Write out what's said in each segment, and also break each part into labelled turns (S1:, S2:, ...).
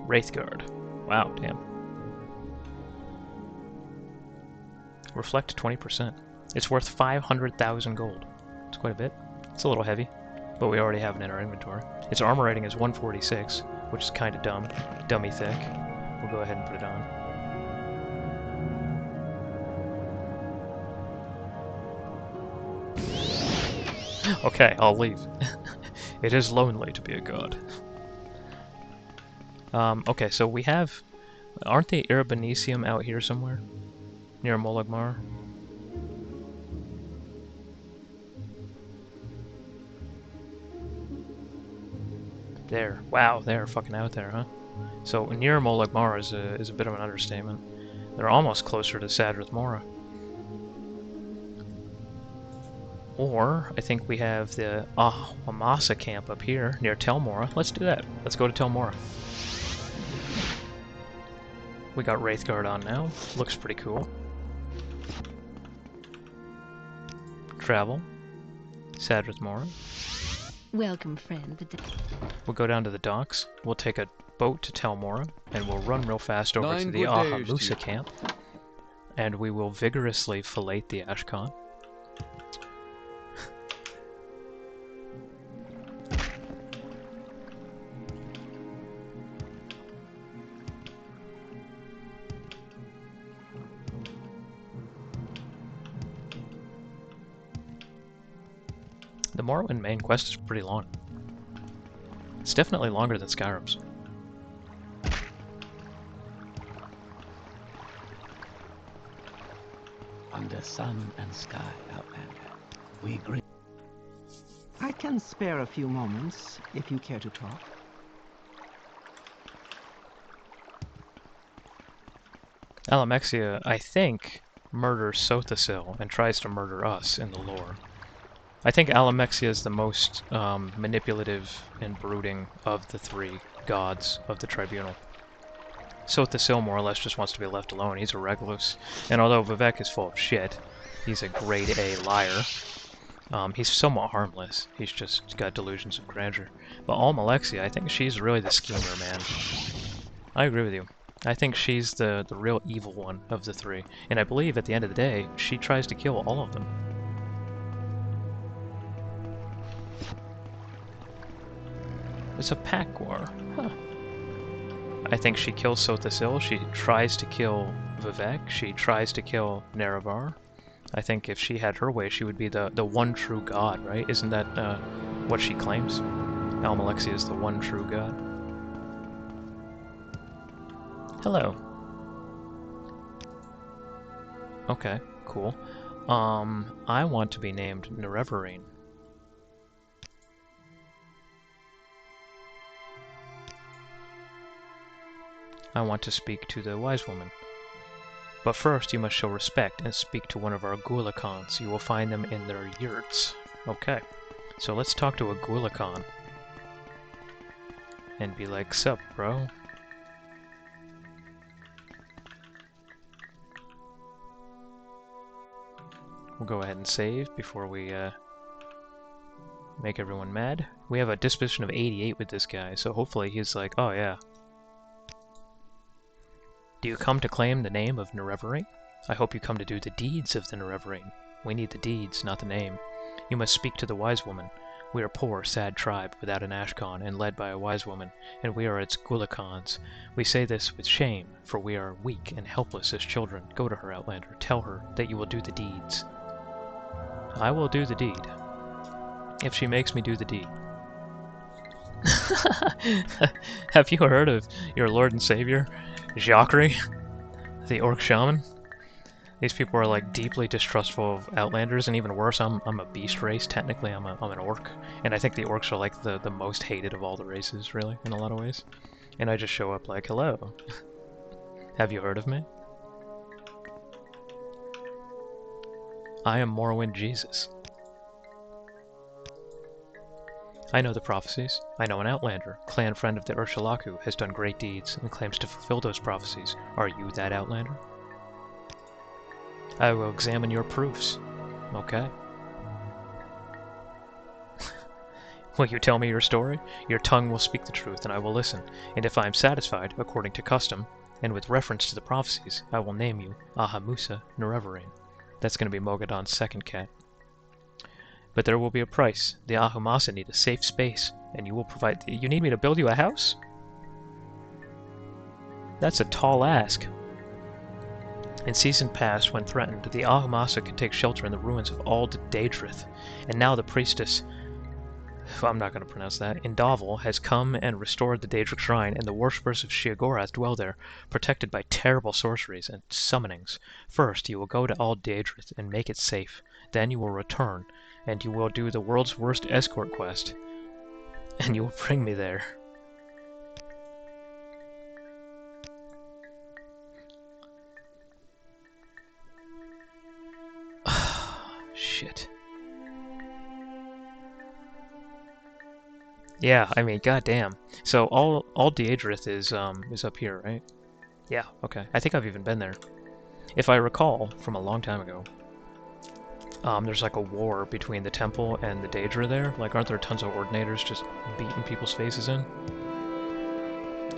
S1: Wraithguard. Wow, damn. Reflect 20%. It's worth 500,000 gold. It's quite a bit. It's a little heavy, but we already have it in our inventory. Its armor rating is 146, which is kind of dumb. Dummy thick. We'll go ahead and put it on. Okay, I'll leave. It is lonely to be a god. Okay, so we have... Aren't the Erebonisium out here somewhere? Near Molagmar? There. Wow, they're fucking out there, huh? So near Molagmar is a bit of an understatement. They're almost closer to Sadrith Mora. Or, I think we have the Amasa camp up here, near Tel Mora. Let's do that. Let's go to Tel Mora. We got Wraithguard on now. Looks pretty cool. Travel. Sadrith Mora.
S2: Welcome, friend.
S1: We'll go down to the docks. We'll take a boat to Tel Mora, and we'll run real fast over to the Ahamusa camp. And we will vigorously fillet the Ashkan. The Morrowind main quest is pretty long. It's definitely longer than Skyrim's.
S3: Under sun and sky, Outlander, we agree.
S4: I can spare a few moments, if you care to talk.
S1: Alamexia, I think, murders Sothasil and tries to murder us in the lore. I think Alamexia is the most manipulative and brooding of the three gods of the Tribunal. Sothasil more or less just wants to be left alone. He's a recluse. And although Vivek is full of shit, he's a grade A liar. He's somewhat harmless. He's just got delusions of grandeur. But Almalexia, I think she's really the schemer, man. I agree with you. I think she's the real evil one of the three. And I believe at the end of the day, she tries to kill all of them. It's a pack war. Huh. I think she kills Sothasil. She tries to kill Vivek. She tries to kill Nerevar. I think if she had her way, she would be the one true god, right? Isn't that what she claims? Almalexia is the one true god. Hello. Okay, cool. I want to be named Nerevarine. I want to speak to the wise woman. But first you must show respect and speak to one of our Gulakans. You will find them in their yurts. Okay, so let's talk to a Gulakan. And be like, sup, bro? We'll go ahead and save before we make everyone mad. We have a disposition of 88 with this guy, so hopefully he's like, oh yeah. Do you come to claim the name of Nerevarine? I hope you come to do the deeds of the Nerevarine. We need the deeds, not the name. You must speak to the wise woman. We are a poor, sad tribe without an Ashkan and led by a wise woman, and we are its Gulakans. We say this with shame, for we are weak and helpless as children. Go to her, Outlander. Tell her that you will do the deeds. I will do the deed. If she makes me do the deed. Have you heard of your Lord and Savior, Jhakri, the Orc Shaman? These people are like deeply distrustful of Outlanders, and even worse, I'm a beast race. Technically, I'm an orc, and I think the orcs are like the most hated of all the races, really, in a lot of ways. And I just show up like, hello. Have you heard of me? I am Morrowind Jesus. I know the prophecies. I know an Outlander, clan friend of the Urshalaku, has done great deeds and claims to fulfill those prophecies. Are you that Outlander? I will examine your proofs. Okay. Will you tell me your story? Your tongue will speak the truth, and I will listen. And if I am satisfied, according to custom, and with reference to the prophecies, I will name you Ahamusa Nerevarine. That's going to be Mogadon's second cat. But there will be a price. The Ahumasa need a safe space, and you will provide... You need me to build you a house? That's a tall ask. In season past, when threatened, the Ahumasa could take shelter in the ruins of Ald Daedrith, and now the priestess... I'm not going to pronounce that. Indaval has come and restored the Daedric Shrine, and the worshippers of Sheogorath dwell there, protected by terrible sorceries and summonings. First, you will go to Ald Daedrith and make it safe. Then you will return, and you will do the world's worst escort quest, and you will bring me there. Shit. Yeah, I mean, goddamn. So all Daedrith is up here, right? Yeah, okay. I think I've even been there. If I recall from a long time ago, there's like a war between the temple and the Daedra there. Like, aren't there tons of ordinators just beating people's faces in?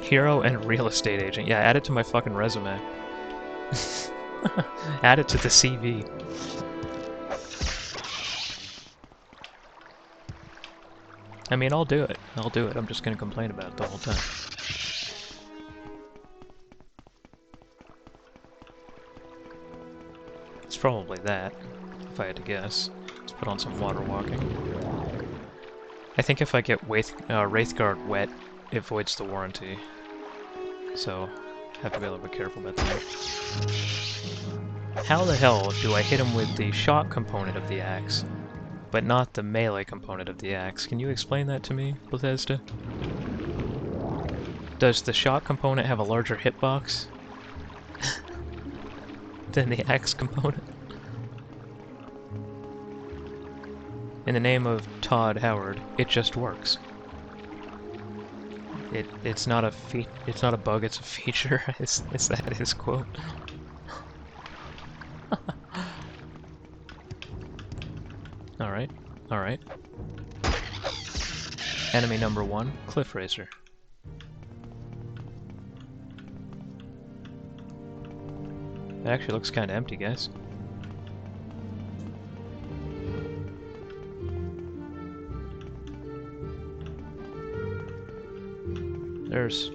S1: Hero and real estate agent. Yeah, add it to my fucking resume. Add it to the CV. I mean, I'll do it. I'll do it. I'm just gonna complain about it the whole time. It's probably that, if I had to guess. Let's put on some water walking. I think if I get Wraithguard wet, it voids the warranty. So, have to be a little bit careful about that. How the hell do I hit him with the shot component of the axe, but not the melee component of the axe? Can you explain that to me, Bethesda? Does the shot component have a larger hitbox than the axe component? In the name of Todd Howard, it just works. It's not a it's not a bug, it's a feature. Is that his quote? Alright, alright. Enemy number 1, Cliff Racer. It actually looks kinda empty, guys. There's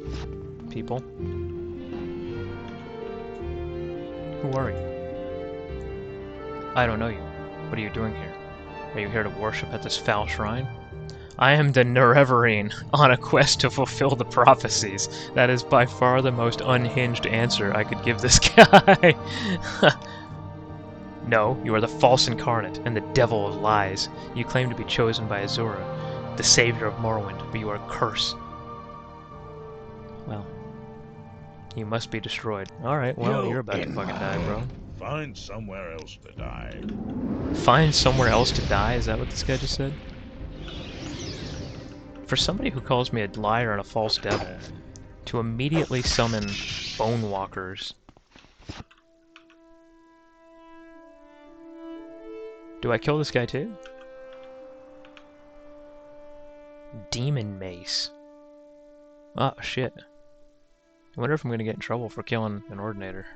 S1: people. Who are you? I don't know you. What are you doing here? Are you here to worship at this foul shrine? I am the Nerevarine, on a quest to fulfill the prophecies. That is by far the most unhinged answer I could give this guy. No, you are the false incarnate and the devil of lies. You claim to be chosen by Azura, the savior of Morrowind, but you are a curse. Well, you must be destroyed. Alright, well, you're about to fucking die, bro.
S5: Find somewhere else to die.
S1: Find somewhere else to die? Is that what this guy just said? For somebody who calls me a liar and a false devil, to immediately summon bone walkers. Do I kill this guy too? Demon mace. Oh, shit. I wonder if I'm gonna get in trouble for killing an ordinator.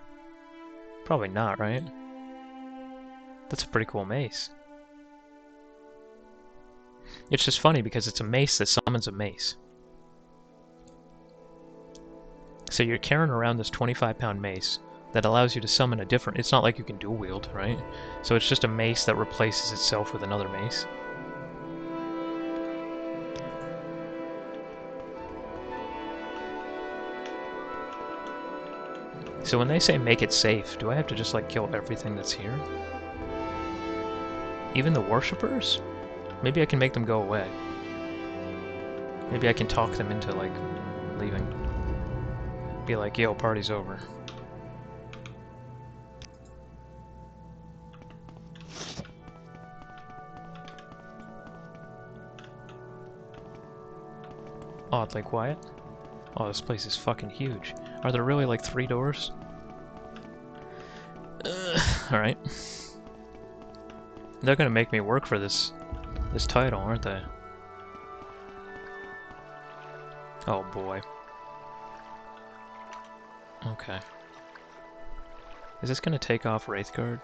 S1: Probably not, right? That's a pretty cool mace. It's just funny because it's a mace that summons a mace. So you're carrying around this 25-pound mace that allows you to summon a different... It's not like you can dual wield, right? So it's just a mace that replaces itself with another mace. So when they say make it safe, do I have to just like kill everything that's here? Even the worshippers? Maybe I can make them go away. Maybe I can talk them into like leaving. Be like, yo, party's over. Oddly quiet. Oh, this place is fucking huge. Are there really like 3 doors? Alright. They're gonna make me work for this title, aren't they? Oh boy. Okay. Is this gonna take off Wraithguard?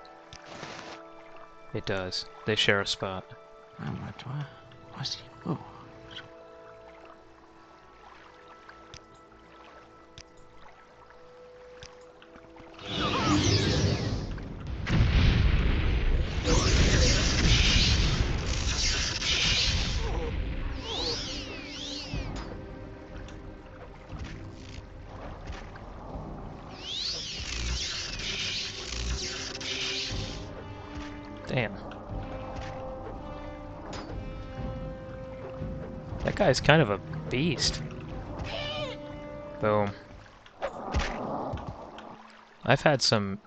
S1: It does. They share a spot.
S3: I see. Oh.
S1: Damn. That guy's kind of a beast. Boom. I've had some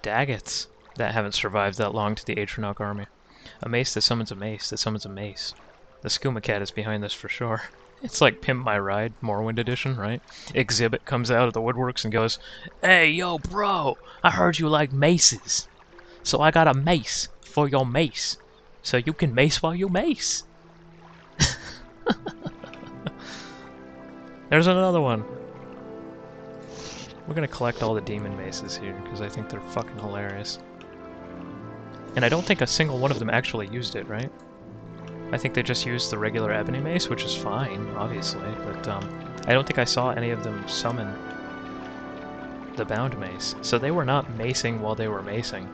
S1: daggets that haven't survived that long to the Atronach army. A mace that summons a mace that summons a mace. The Skooma Cat is behind this for sure. It's like Pimp My Ride, Morrowind edition, right? Exhibit comes out of the woodworks and goes, "Hey, yo, bro, I heard you like maces. So I got a mace for your mace. So you can mace while you mace." There's another one. We're gonna collect all the demon maces here, because I think they're fucking hilarious. And I don't think a single one of them actually used it, right? I think they just used the regular ebony mace, which is fine, obviously, but I don't think I saw any of them summon the bound mace. So they were not macing while they were macing.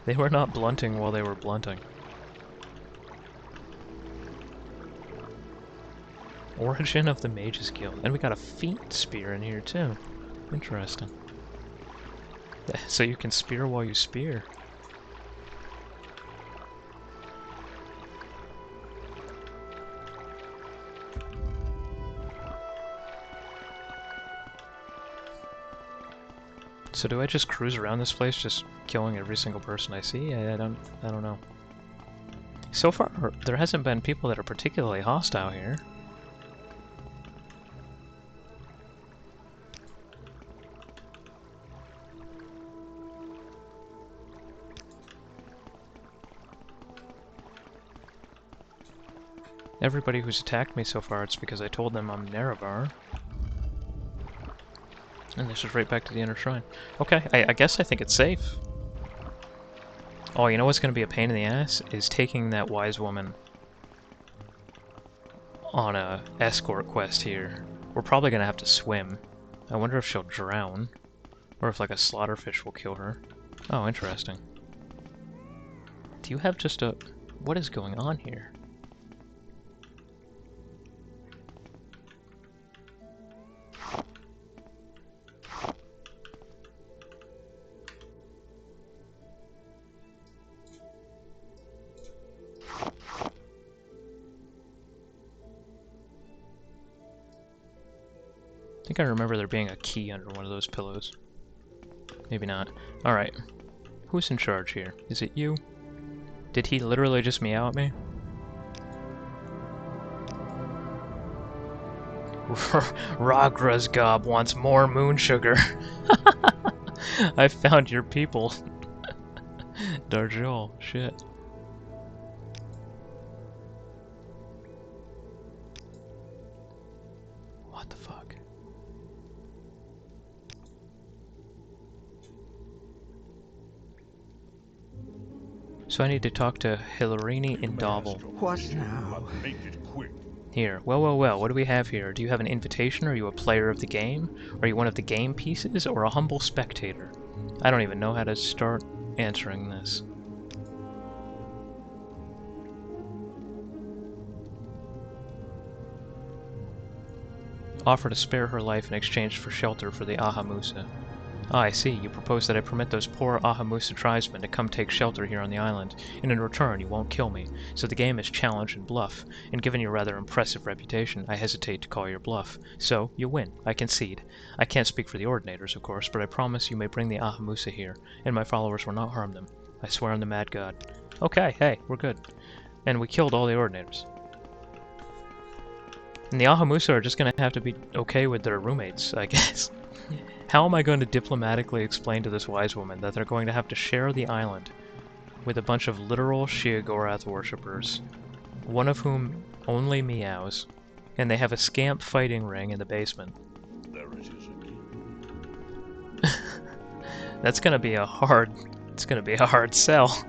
S1: They were not blunting while they were blunting. Origin of the Mages Guild. And we got a Fiend Spear in here too. Interesting. So you can spear while you spear. So do I just cruise around this place, just killing every single person I see? I don't know. So far, there hasn't been people that are particularly hostile here. Everybody who's attacked me so far, it's because I told them I'm Nerevar. And this is right back to the inner shrine. Okay, I guess I think it's safe. Oh, you know what's going to be a pain in the ass? Is taking that wise woman on a escort quest here. We're probably going to have to swim. I wonder if she'll drown. Or if like a slaughterfish will kill her. Oh, interesting. Do you have just a... What is going on here? I think I remember there being a key under one of those pillows. Maybe not. Alright. Who's in charge here? Is it you? Did he literally just meow at me? Ragrazgob wants more moon sugar. I found your people. Darjol, shit. What the fuck? So I need to talk to Hilarini in Dobble.
S4: What now?
S5: But make it quick.
S1: Here. Well, what do we have here? Do you have an invitation? Are you a player of the game? Are you one of the game pieces? Or a humble spectator? I don't even know how to start answering this. Offer to spare her life in exchange for shelter for the Ahamusa. Ah, I see. You propose that I permit those poor Ahamusa tribesmen to come take shelter here on the island, and in return you won't kill me. So the game is challenge and bluff, and given your rather impressive reputation, I hesitate to call your bluff. So, you win. I concede. I can't speak for the Ordinators, of course, but I promise you may bring the Ahamusa here, and my followers will not harm them. I swear on the Mad God. Okay, hey, we're good. And we killed all the Ordinators. And the Ahamusa are just gonna have to be okay with their roommates, I guess. How am I going to diplomatically explain to this wise woman that they're going to have to share the island with a bunch of literal Sheogorath worshippers, one of whom only meows, And they have a scamp fighting ring in the basement.
S5: There it is again.
S1: That's gonna be a hard... It's gonna be a hard sell.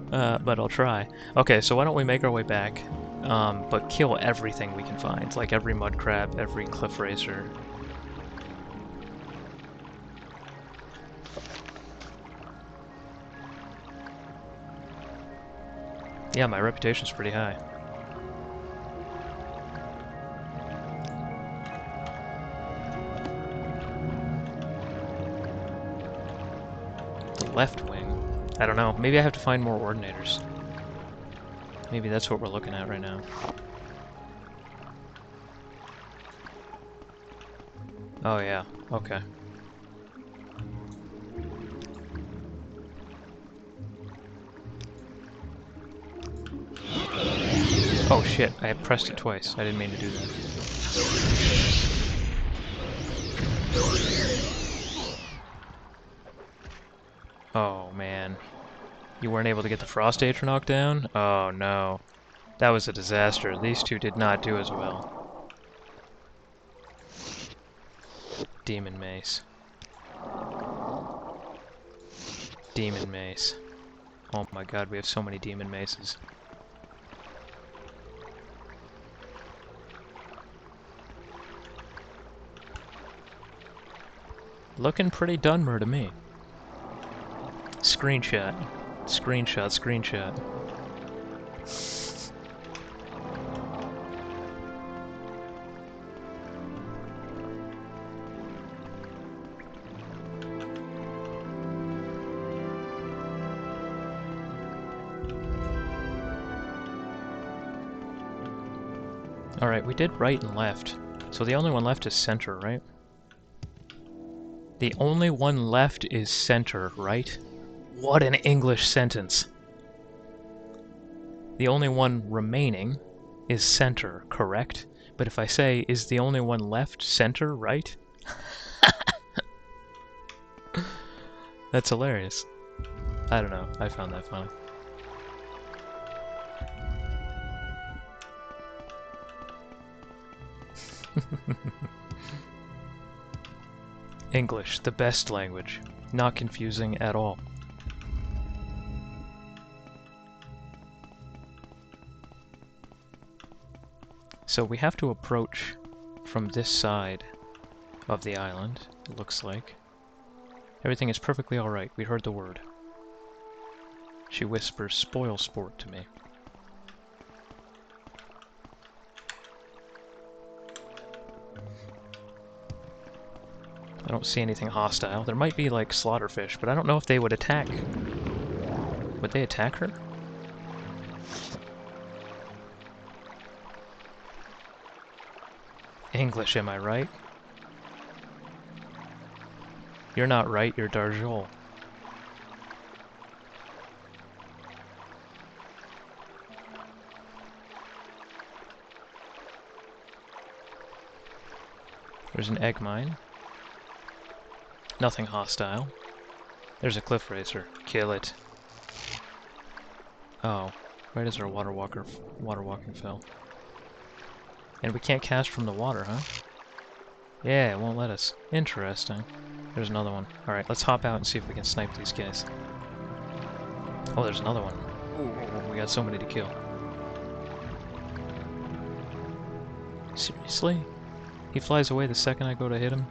S1: But I'll try. Okay, so why don't we make our way back, but kill everything we can find. Like every mud crab, every cliff racer. Yeah, my reputation's pretty high. The left wing. I don't know. Maybe I have to find more ordinators. Maybe that's what we're looking at right now. Oh yeah, okay. Oh shit, I pressed it twice. I didn't mean to do that. Oh man. You weren't able to get the Frost Atronach down? Oh no. That was a disaster. These two did not do as well. Demon Mace. Demon Mace. Oh my god, we have so many Demon Maces. Looking pretty Dunmer to me. Screenshot. Screenshot, screenshot. Alright, we did right and left. So the only one left is center, right? The only one left is center, right? What an English sentence. The only one remaining is center, correct? But if I say, is the only one left center, right? That's hilarious. I don't know, I found that funny. English, the best language. Not confusing at all. So we have to approach from this side of the island, it looks like. Everything is perfectly alright, we heard the word. She whispers spoil sport to me. I don't see anything hostile. There might be like slaughterfish, but I don't know if they would attack. Would they attack her? English, am I right? You're not right, you're Darjol. There's an egg mine. Nothing hostile. There's a cliff racer. Kill it. Oh, right as our water walking fell. And we can't cast from the water, huh? Yeah, it won't let us. Interesting. There's another one. Alright, let's hop out and see if we can snipe these guys. Oh, there's another one. Ooh, we got so many to kill. Seriously? He flies away the second I go to hit him?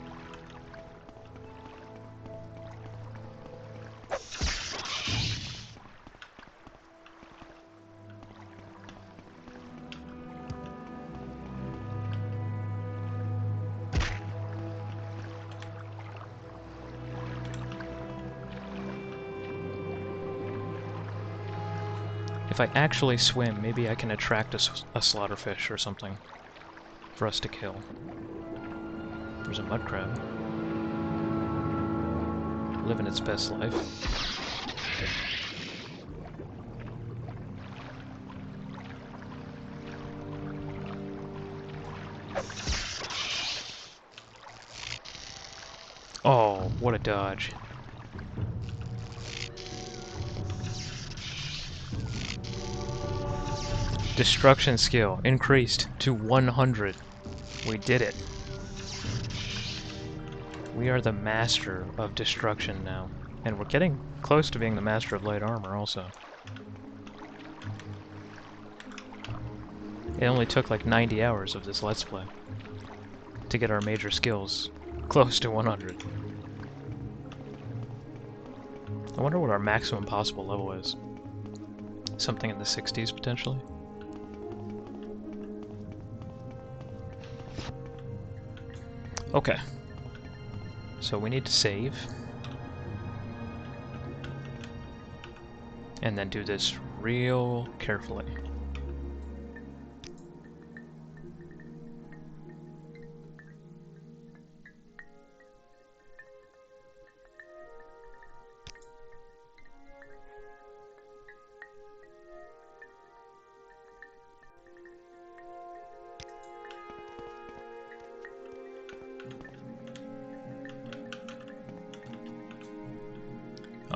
S1: If I actually swim, maybe I can attract a slaughterfish or something for us to kill. There's a mud crab. Living its best life. Oh, what a dodge. Destruction skill increased to 100. We did it. We are the master of destruction now. And we're getting close to being the master of light armor also. It only took like 90 hours of this Let's Play to get our major skills close to 100. I wonder what our maximum possible level is. Something in the 60s, potentially? Okay. So we need to save. And then do this real carefully.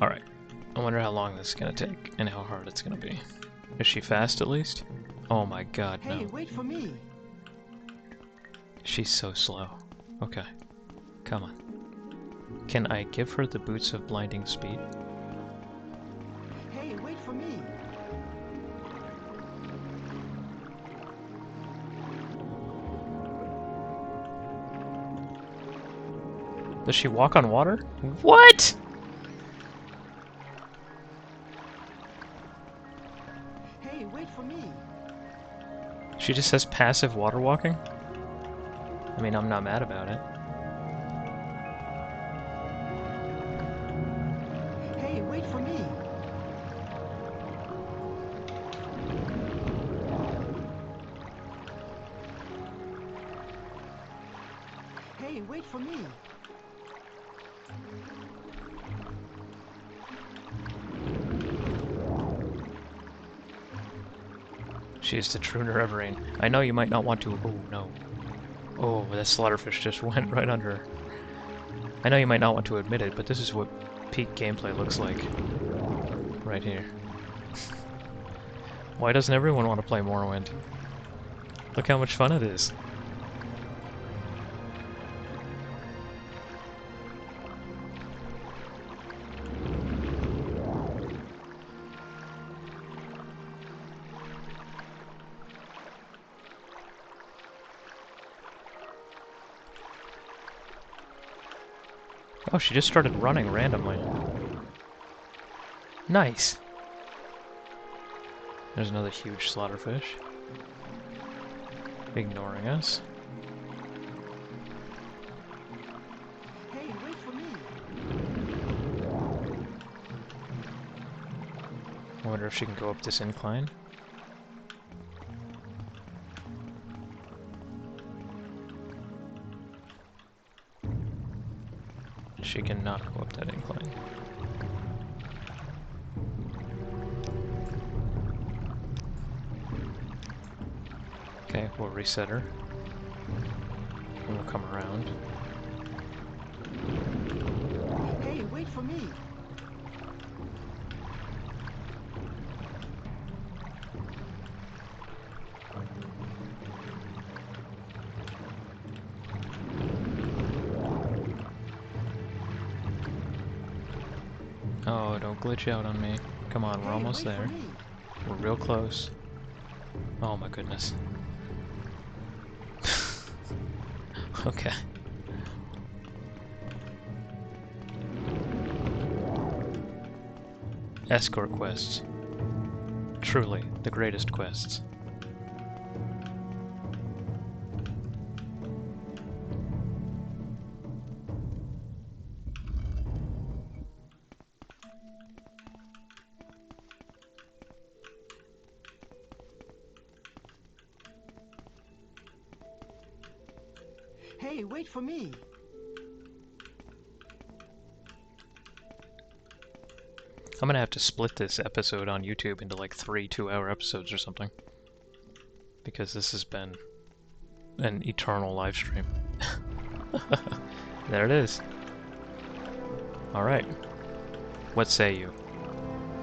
S1: Alright. I wonder how long this is gonna take, and how hard it's gonna be. Is she fast, at least? Oh my god, no.
S4: Hey, wait for me!
S1: She's so slow. Okay. Come on. Can I give her the boots of blinding speed?
S4: Hey, wait for me!
S1: Does she walk on water? What?!
S4: Hey, wait for me!
S1: She just has passive water walking? I mean, I'm not mad about it.
S4: Hey, wait for me! Hey, wait for me!
S1: She's the true Nerevarine. I know you might not want to. Oh, no. Oh, that slaughterfish just went right under her. I know you might not want to admit it, but this is what peak gameplay looks like. Right here. Why doesn't everyone want to play Morrowind? Look how much fun it is. Oh, she just started running randomly. Nice! There's another huge slaughterfish. Ignoring us.
S4: Hey, wait for me!
S1: I wonder if she can go up this incline. She cannot go up that incline. Okay, we'll reset her. And we'll come around.
S4: Hey, wait for me!
S1: Oh, don't glitch out on me. Come on, we're
S4: Hey,
S1: almost
S4: wait for
S1: there.
S4: me.
S1: We're real close. Oh my goodness. Okay. Escort quests. Truly, the greatest quests.
S4: Hey, wait for me!
S1: I'm gonna have to split this episode on YouTube into like 3 2-hour episodes or something. Because this has been an eternal live stream. There it is. Alright. What say you?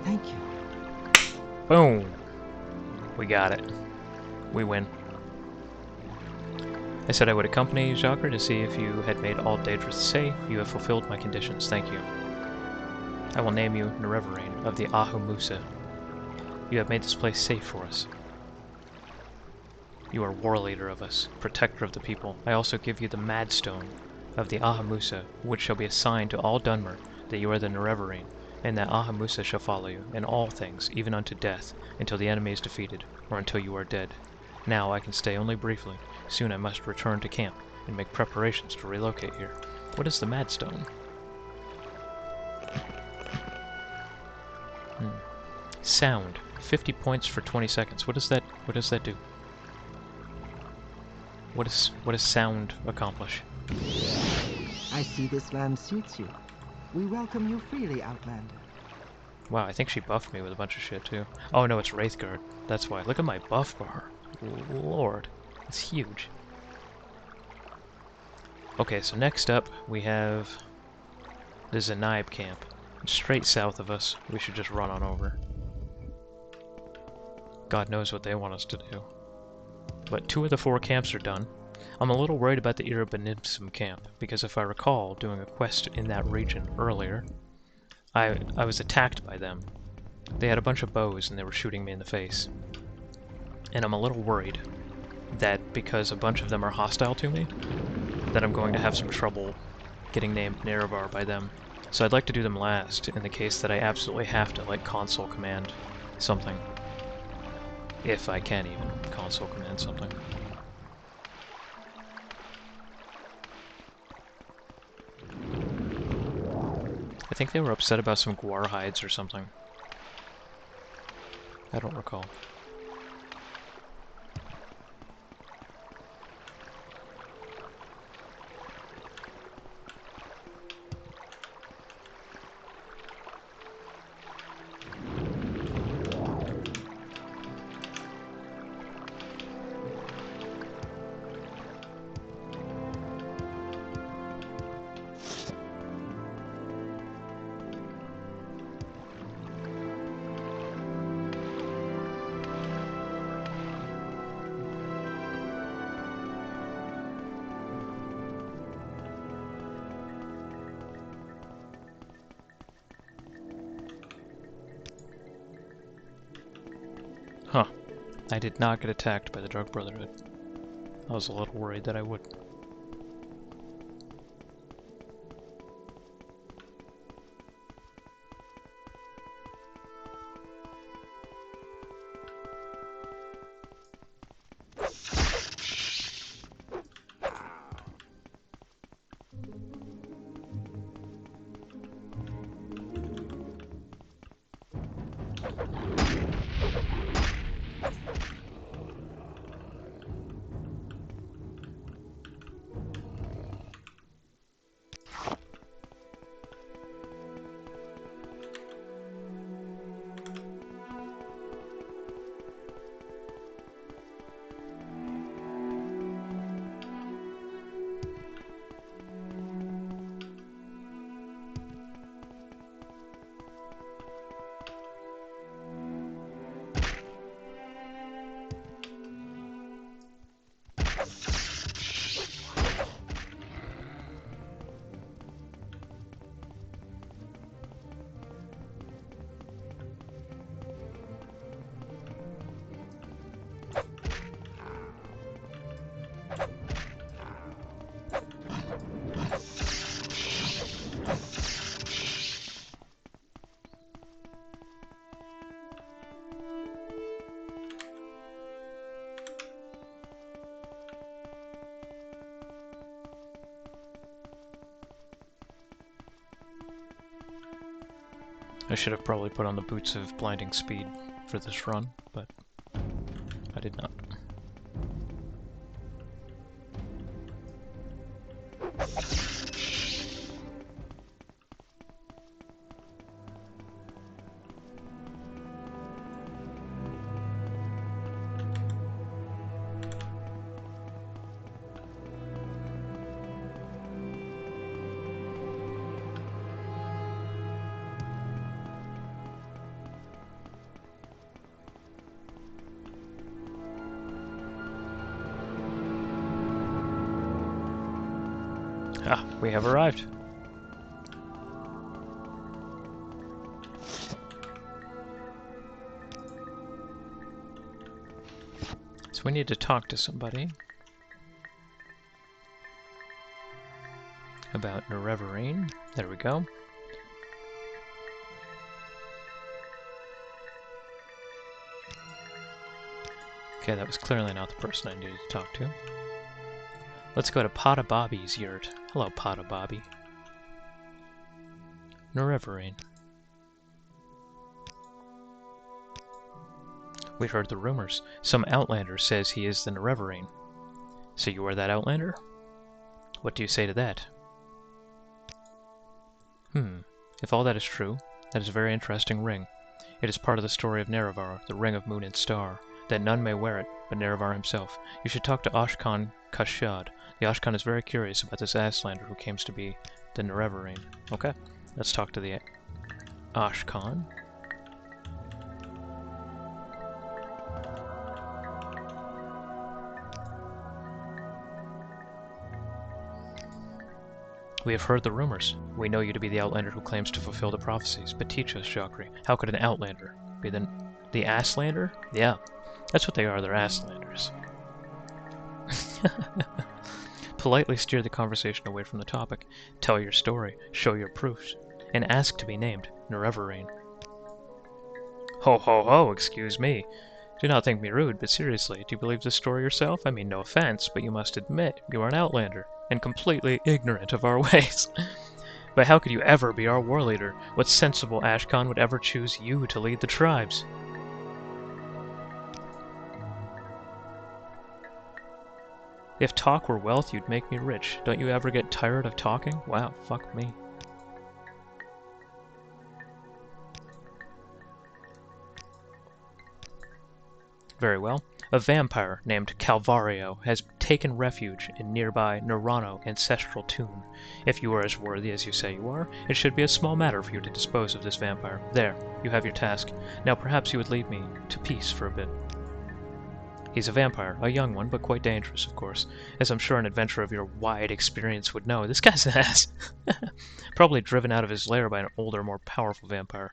S4: Thank you.
S1: Boom! We got it. We win. I said I would accompany Jhakri to see if you had made all Daedrus safe. You have fulfilled my conditions. Thank you. I will name you Nerevarine of the Ahumusa. You have made this place safe for us. You are war leader of us, protector of the people. I also give you the Madstone of the Ahumusa, which shall be a sign to all Dunmer that you are the Nerevarine, and that Ahumusa shall follow you in all things, even unto death, until the enemy is defeated, or until you are dead. Now I can stay only briefly. Soon I must return to camp and make preparations to relocate here. What is the Madstone? Sound. 50 points for 20 seconds. What does that do? What does sound accomplish?
S4: I see this land suits you. We welcome you freely, Outlander.
S1: Wow, I think she buffed me with a bunch of shit too. Oh no, it's Wraithguard. That's why. Look at my buff bar. Lord. It's huge. Okay, so next up we have the Zenaib camp. Straight south of us. We should just run on over. God knows what they want us to do. But 2 of the 4 camps are done. I'm a little worried about the Erebinimsum camp, because if I recall doing a quest in that region earlier, I was attacked by them. They had a bunch of bows and they were shooting me in the face. And I'm a little worried that because a bunch of them are hostile to me, that I'm going to have some trouble getting named Nerevar by them. So I'd like to do them last, in the case that I absolutely have to, like, console command something. If I can even console command something. I think they were upset about some guar hides or something. I don't recall. Huh. I did not get attacked by the Drug Brotherhood. I was a little worried that I would. I should have probably put on the boots of blinding speed for this run, but I did not. Ah, we have arrived. So we need to talk to somebody about Nerevarine. There we go. Okay, that was clearly not the person I needed to talk to. Let's go to Potta Bobby's yurt. Hello, Potta Bobby. Nerevarine. We heard the rumors. Some outlander says he is the Nerevarine. So you are that outlander? What do you say to that? If all that is true, that is a very interesting ring. It is part of the story of Nerevar, the Ring of Moon and Star, that none may wear it, but Nerevar himself. You should talk to Ashkan Kashad. The Ashkan is very curious about this Asslander who claims to be the Nerevarine. Okay, let's talk to the Ashkan. We have heard the rumors. We know you to be the Outlander who claims to fulfill the prophecies, but teach us, Jhakri, how could an Outlander be the Asslander? Yeah, that's what they are, they're Asslanders. Politely steer the conversation away from the topic. Tell your story, show your proofs, and ask to be named Nerevarine. Ho ho ho, excuse me. Do not think me rude, but seriously, do you believe this story yourself? I mean no offense, but you must admit you are an Outlander, and completely ignorant of our ways. But how could you ever be our war leader? What sensible Ashkan would ever choose you to lead the tribes? If talk were wealth, you'd make me rich. Don't you ever get tired of talking? Wow, fuck me. Very well. A vampire named Calvario has taken refuge in nearby Nerano ancestral tomb. If you are as worthy as you say you are, it should be a small matter for you to dispose of this vampire. There, you have your task. Now perhaps you would leave me to peace for a bit. He's a vampire, a young one, but quite dangerous, of course. As I'm sure an adventurer of your wide experience would know, this guy's an ass. Probably driven out of his lair by an older, more powerful vampire.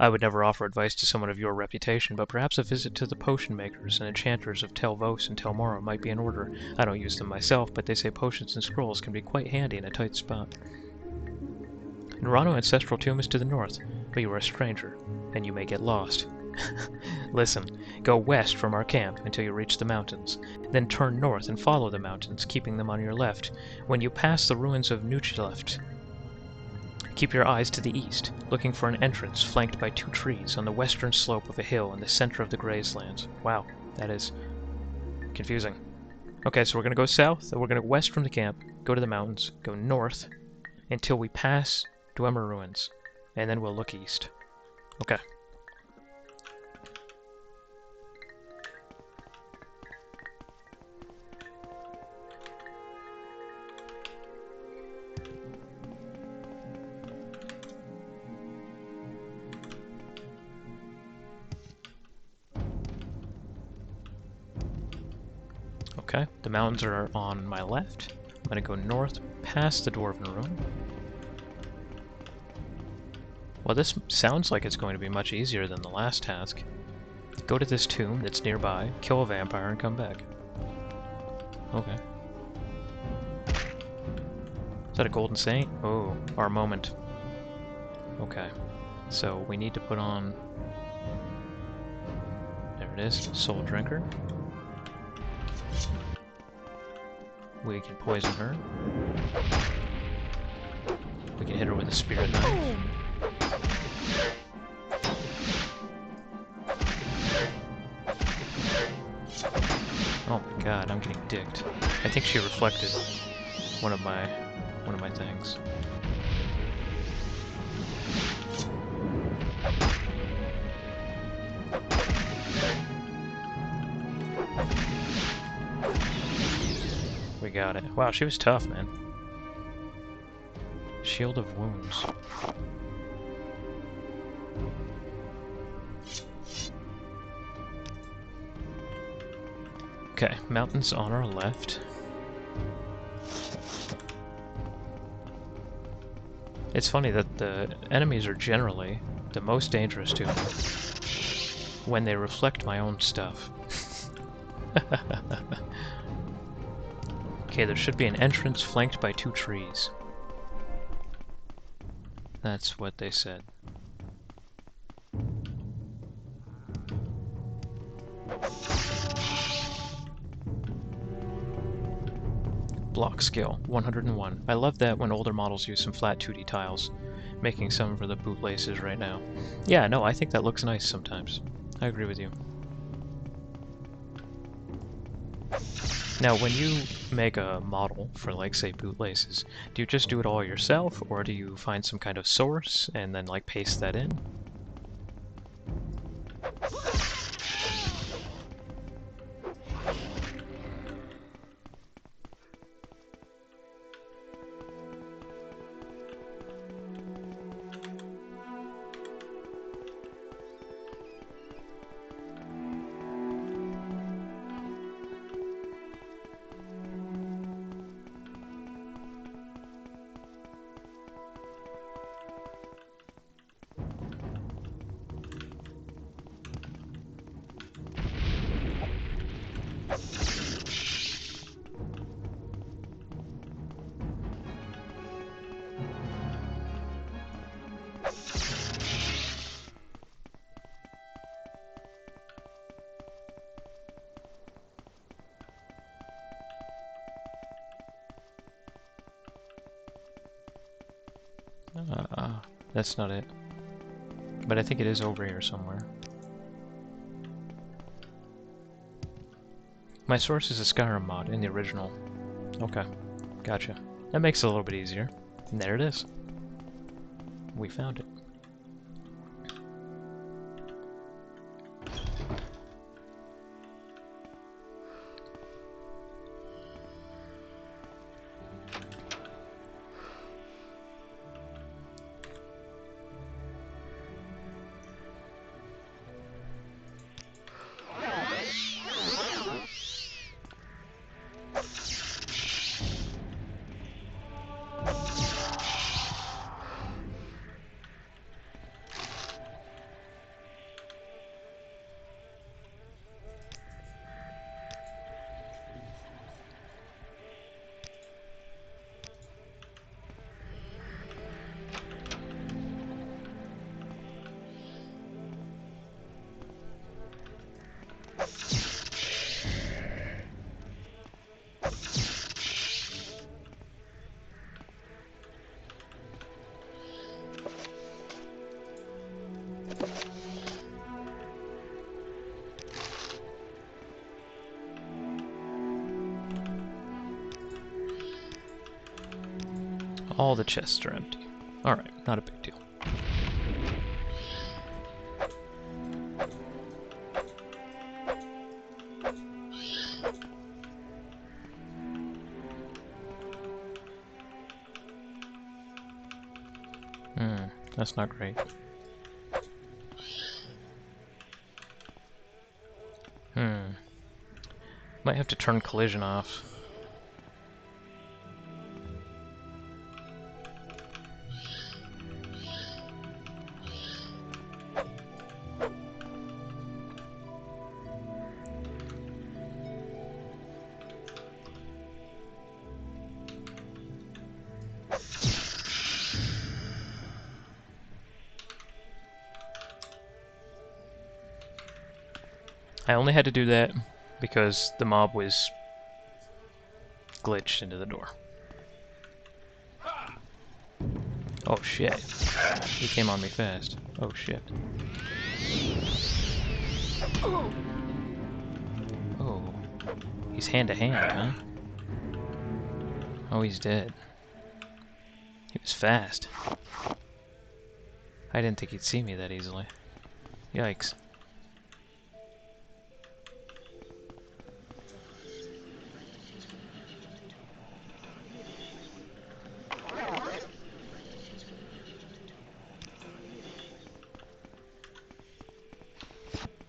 S1: I would never offer advice to someone of your reputation, but perhaps a visit to the potion makers and enchanters of Tel Vos and Tel Morro might be in order. I don't use them myself, but they say potions and scrolls can be quite handy in a tight spot. Nerano Ancestral Tomb is to the north, but you are a stranger, and you may get lost. Listen, go west from our camp until you reach the mountains. Then turn north and follow the mountains, keeping them on your left. When you pass the ruins of Nuchleft, keep your eyes to the east, looking for an entrance flanked by 2 trees on the western slope of a hill in the center of the Grazelands. Wow, that is confusing. Okay, so we're going to go south, and we're going to go west from the camp, go to the mountains, go north, until we pass Dwemer Ruins, and then we'll look east. Okay. Okay, the mountains are on my left. I'm gonna go north past the Dwarven Ruin. Well, this sounds like it's going to be much easier than the last task. Go to this tomb that's nearby, kill a vampire, and come back. Okay. Is that a golden saint? Oh, our moment. Okay. So we need to put on... There it is, Soul Drinker. We can poison her. We can hit her with a spirit knife. Oh my god, I'm getting dicked. I think she reflected one of my things. We got it. Wow, she was tough, man. Shield of Wounds. Okay, mountains on our left. It's funny that the enemies are generally the most dangerous to me when they reflect my own stuff. Okay, there should be an entrance flanked by 2 trees. That's what they said. Block skill, 101. I love that when older models use some flat 2D tiles, making some for the bootlaces right now. Yeah, no, I think that looks nice sometimes. I agree with you. Now, when you make a model for, like, say, bootlaces, do you just do it all yourself, or do you find some kind of source and then, like, paste that in? That's not it. But I think it is over here somewhere. My source is a Skyrim mod in the original. Okay, gotcha. That makes it a little bit easier. And there it is. We found it. All the chests are empty. Alright, not a big deal. That's not great. Might have to turn collision off. I only had to do that because the mob was glitched into the door. Oh shit. He came on me fast. Oh shit. Oh. He's hand to hand, huh? Oh, he's dead. He was fast. I didn't think he'd see me that easily. Yikes.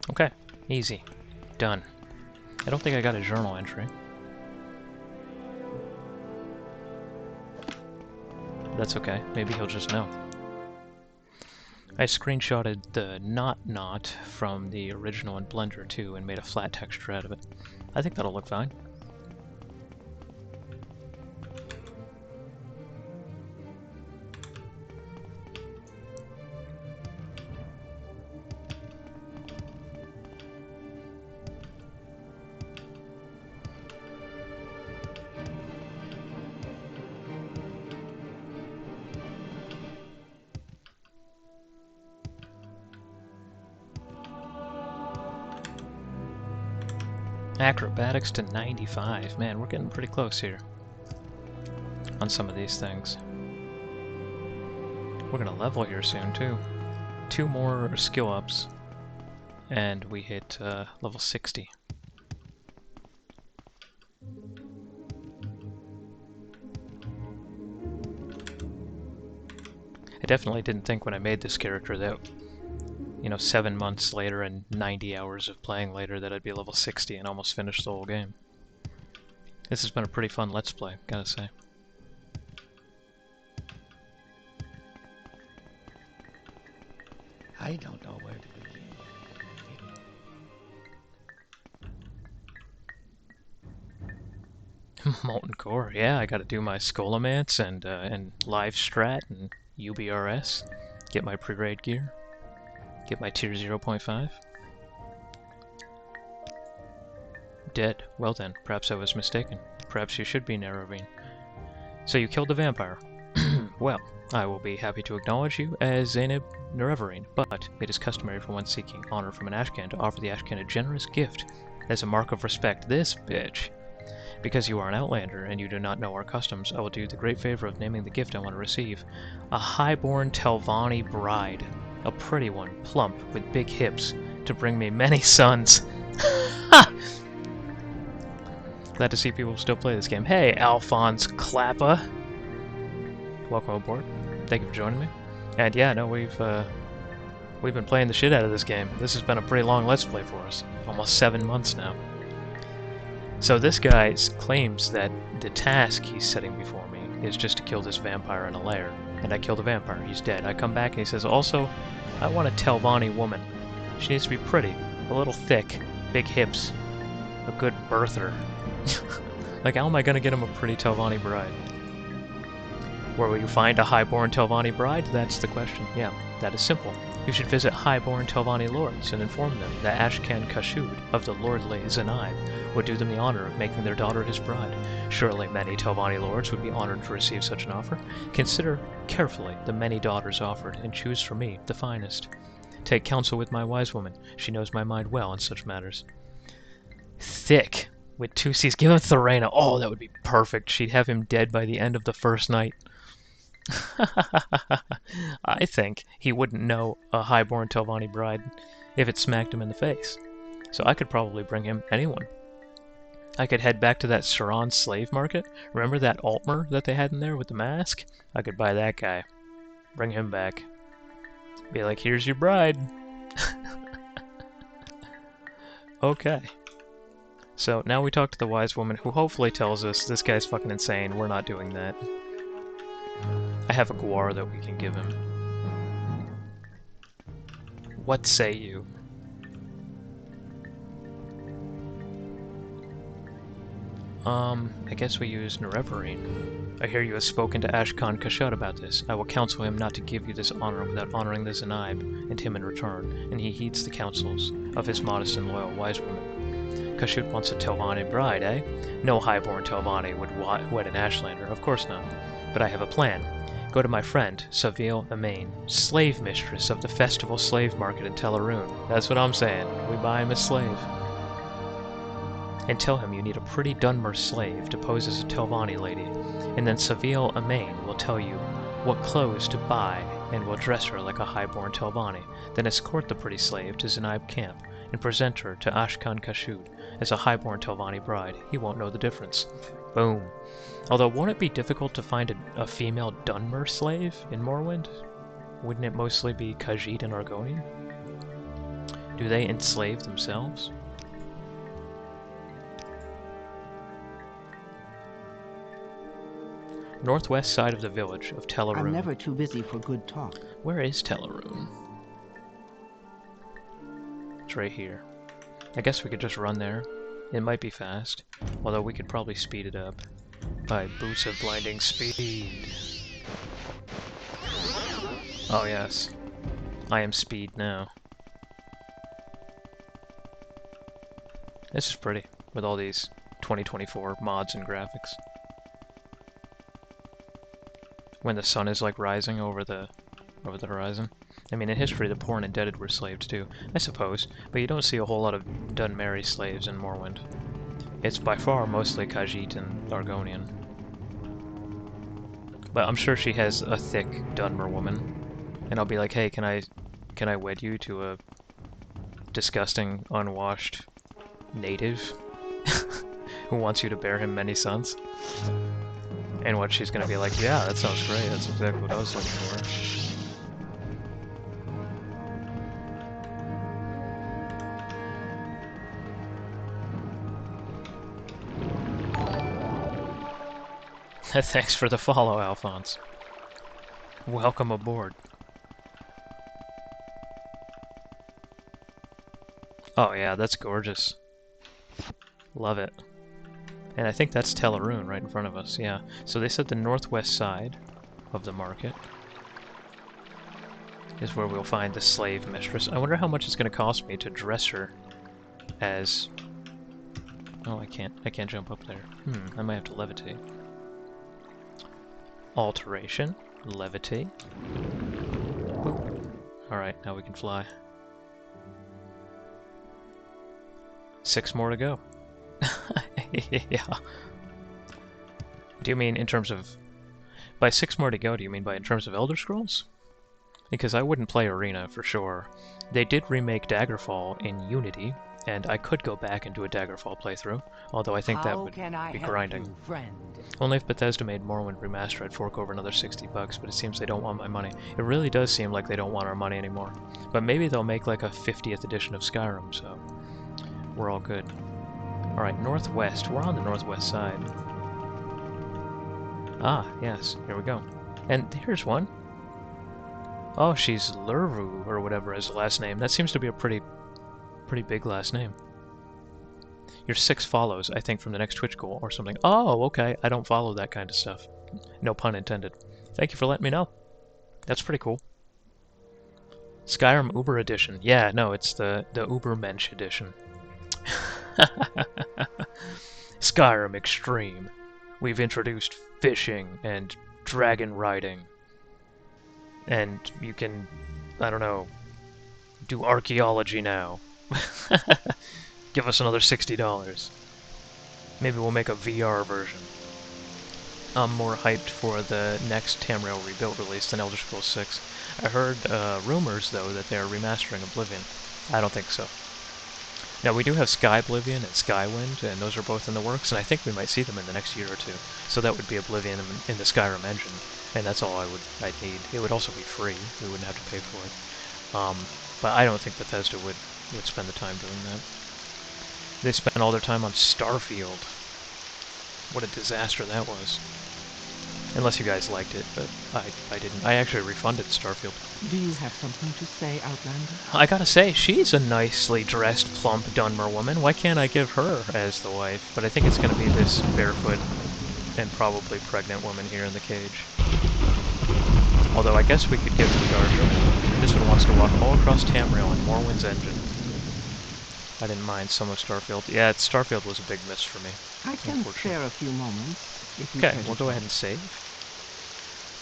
S1: Okay, easy. Done. I don't think I got a journal entry. that's okay. Maybe he'll just know. I screenshotted the knot from the original in Blender too and made a flat texture out of it. I think that'll look fine. Acrobatics to 95. Man, we're getting pretty close here on some of these things. We're gonna level here soon too. 2 more skill ups and we hit level 60. I definitely didn't think when I made this character that, you know, 7 months later and 90 hours of playing later that I'd be level 60 and almost finished the whole game. This has been a pretty fun Let's Play, gotta say.
S3: I don't know where to begin.
S1: Molten Core, yeah, I gotta do my Scholomance and Live Strat and UBRS. Get my pre-raid gear. Get my tier 0.5. Dead. Well then, perhaps I was mistaken. Perhaps you should be Nerevarine. So you killed the vampire. Well, I will be happy to acknowledge you as Zainab Nerevarine, but it is customary for one seeking honor from an Ashcan to offer the Ashcan a generous gift as a mark of respect. This bitch. Because you are an outlander and you do not know our customs, I will do you the great favor of naming the gift I want to receive. A highborn Telvanni bride. A pretty one, plump, with big hips, to bring me many sons. Ha! Glad to see people still play this game. Hey, Alphonse Klappa! Welcome aboard. Thank you for joining me. And yeah, no, we've been playing the shit out of this game. This has been a pretty long Let's Play for us. Almost 7 months now. So this guy claims that the task he's setting before me is just to kill this vampire in a lair. And I kill the vampire, he's dead. I come back and he says, also, I want a Telvanni woman. She needs to be pretty, a little thick, big hips, a good birther. Like, how am I gonna get him a pretty Telvanni bride? Where will you find a highborn Telvanni bride? That's the question. Yeah, that is simple. You should visit highborn Telvanni lords and inform them that Ashcan Kashud of the lordly Zanaib would do them the honor of making their daughter his bride. Surely many Telvanni lords would be honored to receive such an offer. Consider carefully the many daughters offered, and choose for me the finest. Take counsel with my wise woman. She knows my mind well in such matters. Thick, with 2 C's. Give him Thorena. Oh, that would be perfect. She'd have him dead by the end of the first night. I think he wouldn't know a highborn Telvanni bride if it smacked him in the face. So I could probably bring him anyone. I could head back to that Saran slave market. Remember that Altmer that they had in there with the mask? I could buy that guy. Bring him back. Be like, here's your bride. Okay. So now we talk to the wise woman who hopefully tells us this guy's fucking insane. We're not doing that. I have a guar that we can give him. What say you? I guess we use Nerevarine. I hear you have spoken to Ashcan Kashut about this. I will counsel him not to give you this honor without honoring the Zanaib and him in return, and he heeds the counsels of his modest and loyal wise woman. Kashut wants a Telvanni bride, eh? No highborn Telvanni would wed an Ashlander, of course not. But I have a plan. Go to my friend, Saville Amain, slave mistress of the festival slave market in Teleroon. That's what I'm saying. We buy him a slave. And tell him you need a pretty Dunmer slave to pose as a Telvanni lady, and then Saville Amain will tell you what clothes to buy and will dress her like a highborn Telvanni, then escort the pretty slave to Zanaib camp and present her to Ashcan Kashud as a highborn Telvanni bride. He won't know the difference. Boom. Although, won't it be difficult to find a female Dunmer slave in Morrowind? Wouldn't it mostly be Khajiit and Argonian? Do they enslave themselves? Northwest side of the village of
S4: I'm
S1: Teleroon.
S4: never too busy for good talk.
S1: Where is Teleroon? It's right here. I guess we could just run there. It might be fast, although we could probably speed it up by boots of blinding speed. Oh yes, I am speed now. This is pretty, with all these 2024 mods and graphics. When the sun is like rising over the horizon. I mean, in history, the poor and indebted were slaves too, I suppose, but you don't see a whole lot of Dunmerry slaves in Morrowind. It's by far mostly Khajiit and Argonian. But I'm sure she has a thick Dunmer woman, and I'll be like, hey, can I wed you to a disgusting, unwashed native who wants you to bear him many sons? And what she's gonna be like, yeah, that sounds great, that's exactly what I was looking for. Thanks for the follow, Alphonse. Welcome aboard. Oh yeah, that's gorgeous. Love it. And I think that's Teleroon right in front of us, yeah. So they said the northwest side of the market is where we'll find the slave mistress. I wonder how much it's going to cost me to dress her as... Oh, I can't jump up there. I might have to levitate. Alteration. Levitate. Alright, now we can fly. 6 more to go. Yeah. Do you mean in terms of... By 6 more to go, do you mean by in terms of Elder Scrolls? Because I wouldn't play Arena, for sure. They did remake Daggerfall in Unity, and I could go back and do a Daggerfall playthrough, although I think that would be grinding. Only if Bethesda made Morrowind Remaster, I'd fork over another $60, but it seems they don't want my money. It really does seem like they don't want our money anymore. But maybe they'll make like a 50th edition of Skyrim, so we're all good. Alright, northwest. We're on the northwest side. Ah, yes, here we go. And here's one. Oh, she's Lurvu, or whatever is the last name. That seems to be a pretty big last name. You're 6 follows, I think, from the next Twitch goal or something. Oh, okay. I don't follow that kind of stuff. No pun intended. Thank you for letting me know. That's pretty cool. Skyrim Uber Edition. Yeah, no, it's the Ubermensch edition. Skyrim Extreme. We've introduced fishing and dragon riding. And you can, I don't know, do archaeology now. Give us another $60. Maybe we'll make a VR version. I'm more hyped for the next Tamriel Rebuilt release than Elder Scrolls 6. I heard rumors, though, that they're remastering Oblivion. I don't think so. Now, we do have Sky Oblivion and Skywind, and those are both in the works, and I think we might see them in the next year or two. So that would be Oblivion in the Skyrim engine, and that's all I'd need. It would also be free. We wouldn't have to pay for it. But I don't think Bethesda would spend the time doing that. They spent all their time on Starfield. What a disaster that was. Unless you guys liked it, but I didn't. I actually refunded Starfield.
S4: Do you have something to say, Outlander?
S1: I gotta say, she's a nicely dressed, plump Dunmer woman. Why can't I give her as the wife? But I think it's gonna be this barefoot and probably pregnant woman here in the cage. Although I guess we could give the Garter. This one wants to walk all across Tamriel in Morrowind's engine. I didn't mind some of Starfield. Yeah, Starfield was a big miss for me.
S4: I can spare a few moments.
S1: Okay, we'll go ahead and save.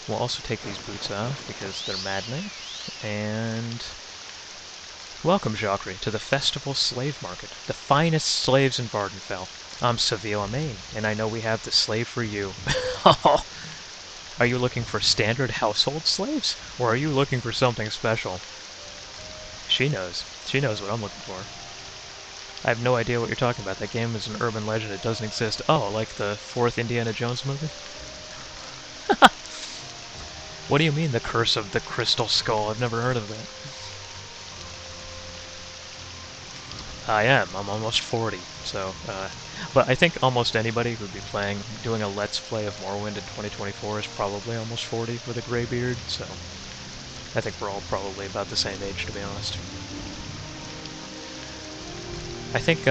S1: We'll also take these boots off because they're maddening. And welcome, Jhakri, to the Festival Slave Market, the finest slaves in Vardenfell. I'm Seville Maine, and I know we have the slave for you. Are you looking for standard household slaves, or are you looking for something special? She knows. She knows what I'm looking for. I have no idea what you're talking about. That game is an urban legend. It doesn't exist. Oh, like the 4th Indiana Jones movie? What do you mean, the Curse of the Crystal Skull? I've never heard of I am. I'm almost 40, so, but I think almost anybody who'd be doing a Let's Play of Morrowind in 2024 is probably almost 40 with a gray beard, so I think we're all probably about the same age, to be honest. I think,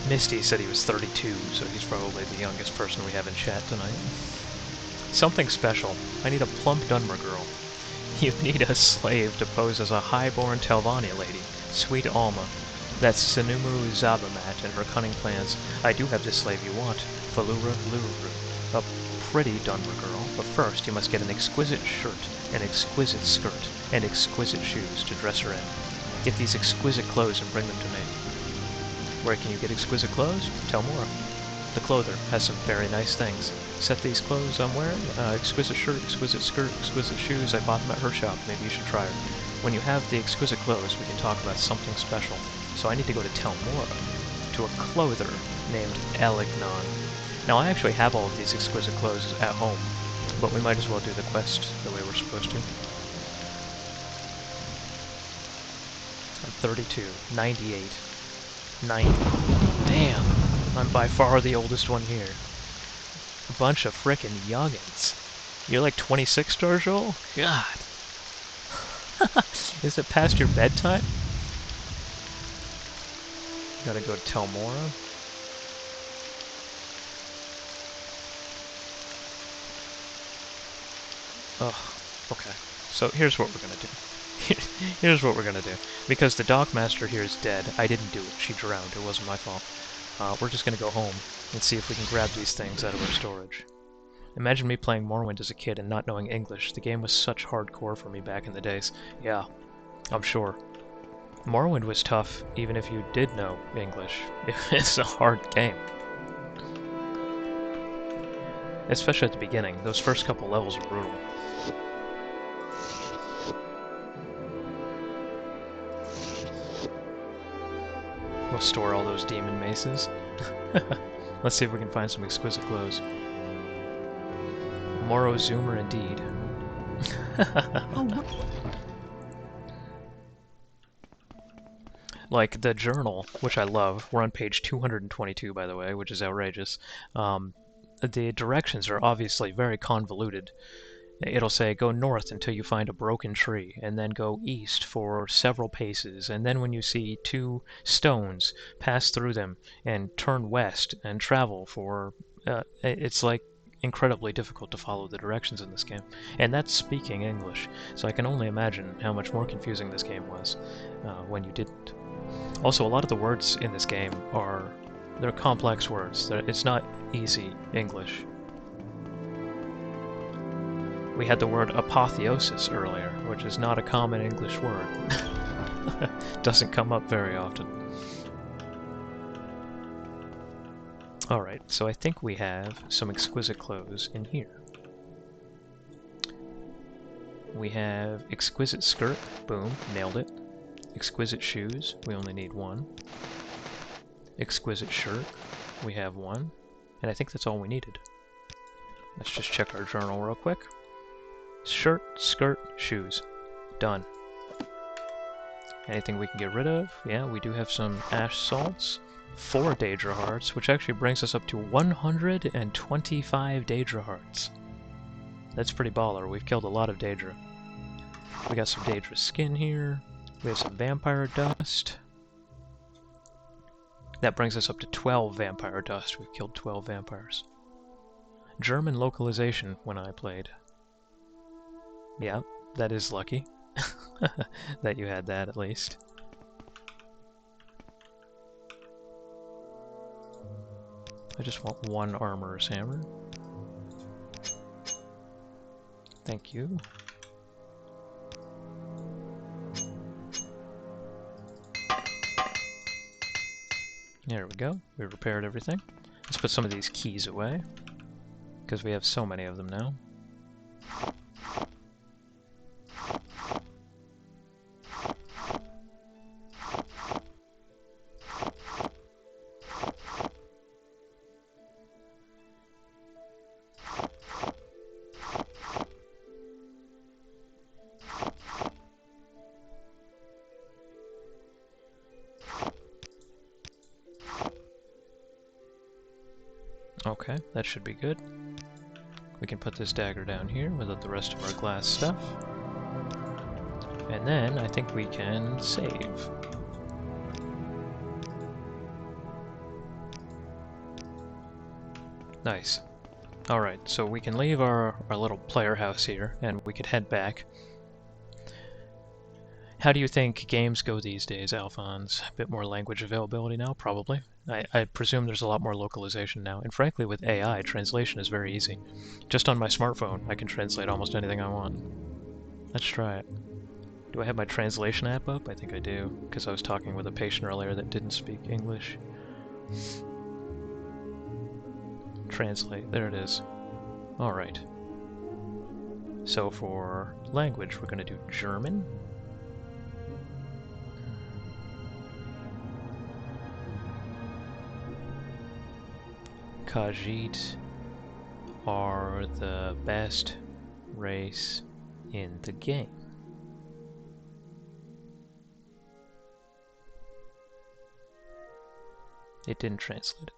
S1: Misty said he was 32, so he's probably the youngest person we have in chat tonight. Something special. I need a plump Dunmer girl. You need a slave to pose as a high-born Telvanni lady, sweet Alma. That's Sinumu Zabamat and her cunning plans. I do have the slave you want, Falura Lururu, a pretty Dunmer girl, but first you must get an exquisite shirt, an exquisite skirt, and exquisite shoes to dress her in. Get these exquisite clothes and bring them to me. Where can you get exquisite clothes? Tell Mora. The clother has some very nice things. Set these clothes I'm wearing, exquisite shirt, exquisite skirt, exquisite shoes, I bought them at her shop, maybe you should try her. When you have the exquisite clothes, we can talk about something special. So I need to go to Tel Mora, to a clother named Elignon. Now I actually have all of these exquisite clothes at home, but we might as well do the quest the way we're supposed to. I'm 32, 98, 90. Damn, I'm by far the oldest one here. A bunch of frickin' youngins. You're like 26, Darjol? God. Is it past your bedtime? Gotta go to Tel Mora. Ugh, okay. So here's what we're gonna do. Here's what we're gonna do. Because the Dockmaster here is dead, I didn't do it. She drowned. It wasn't my fault. We're just gonna go home and see if we can grab these things out of our storage. Imagine me playing Morrowind as a kid and not knowing English. The game was such hardcore for me back in the days. Yeah, I'm sure. Morrowind was tough, even if you did know English. It's a hard game. Especially at the beginning. Those first couple levels are brutal. We'll store all those demon maces. Let's see if we can find some exquisite clothes. Morrow Zoomer indeed. Like the journal, which I love. We're on page 222, by the way, which is outrageous. The directions are obviously very convoluted. It'll say, go north until you find a broken tree, and then go east for several paces, and then when you see two stones, pass through them, and turn west, and travel for... it's like incredibly difficult to follow the directions in this game. And that's speaking English, so I can only imagine how much more confusing this game was when you didn't. Also, a lot of the words in this game they're complex words. It's not easy English. We had the word apotheosis earlier, which is not a common English word. Doesn't come up very often. Alright, so I think we have some exquisite clothes in here. We have exquisite skirt, boom, nailed it. Exquisite shoes, we only need one. Exquisite shirt, we have one. And I think that's all we needed. Let's just check our journal real quick. Shirt, skirt, shoes. Done. Anything we can get rid of? Yeah, we do have some ash salts. 4 Daedra hearts, which actually brings us up to 125 Daedra hearts. That's pretty baller. We've killed a lot of Daedra. We got some Daedra skin here. We have some vampire dust. That brings us up to 12 vampire dust. We've killed 12 vampires. German localization when I played. Yeah, that is lucky. That you had that at least. I just want one armorer's hammer. Thank you. There we go. We repaired everything. Let's put some of these keys away, because we have so many of them now. Okay, that should be good. We can put this dagger down here without the rest of our glass stuff. And then I think we can save. Nice. Alright, so we can leave our little player house here, and we could head back. How do you think games go these days, Alphonse? A bit more language availability now? Probably. I presume there's a lot more localization now, and frankly with AI, translation is very easy. Just on my smartphone, I can translate almost anything I want. Let's try it. Do I have my translation app up? I think I do, because I was talking with a patient earlier that didn't speak English. Translate, there it is. Alright. So for language, we're going to do German. Khajiit are the best race in the game. It didn't translate it.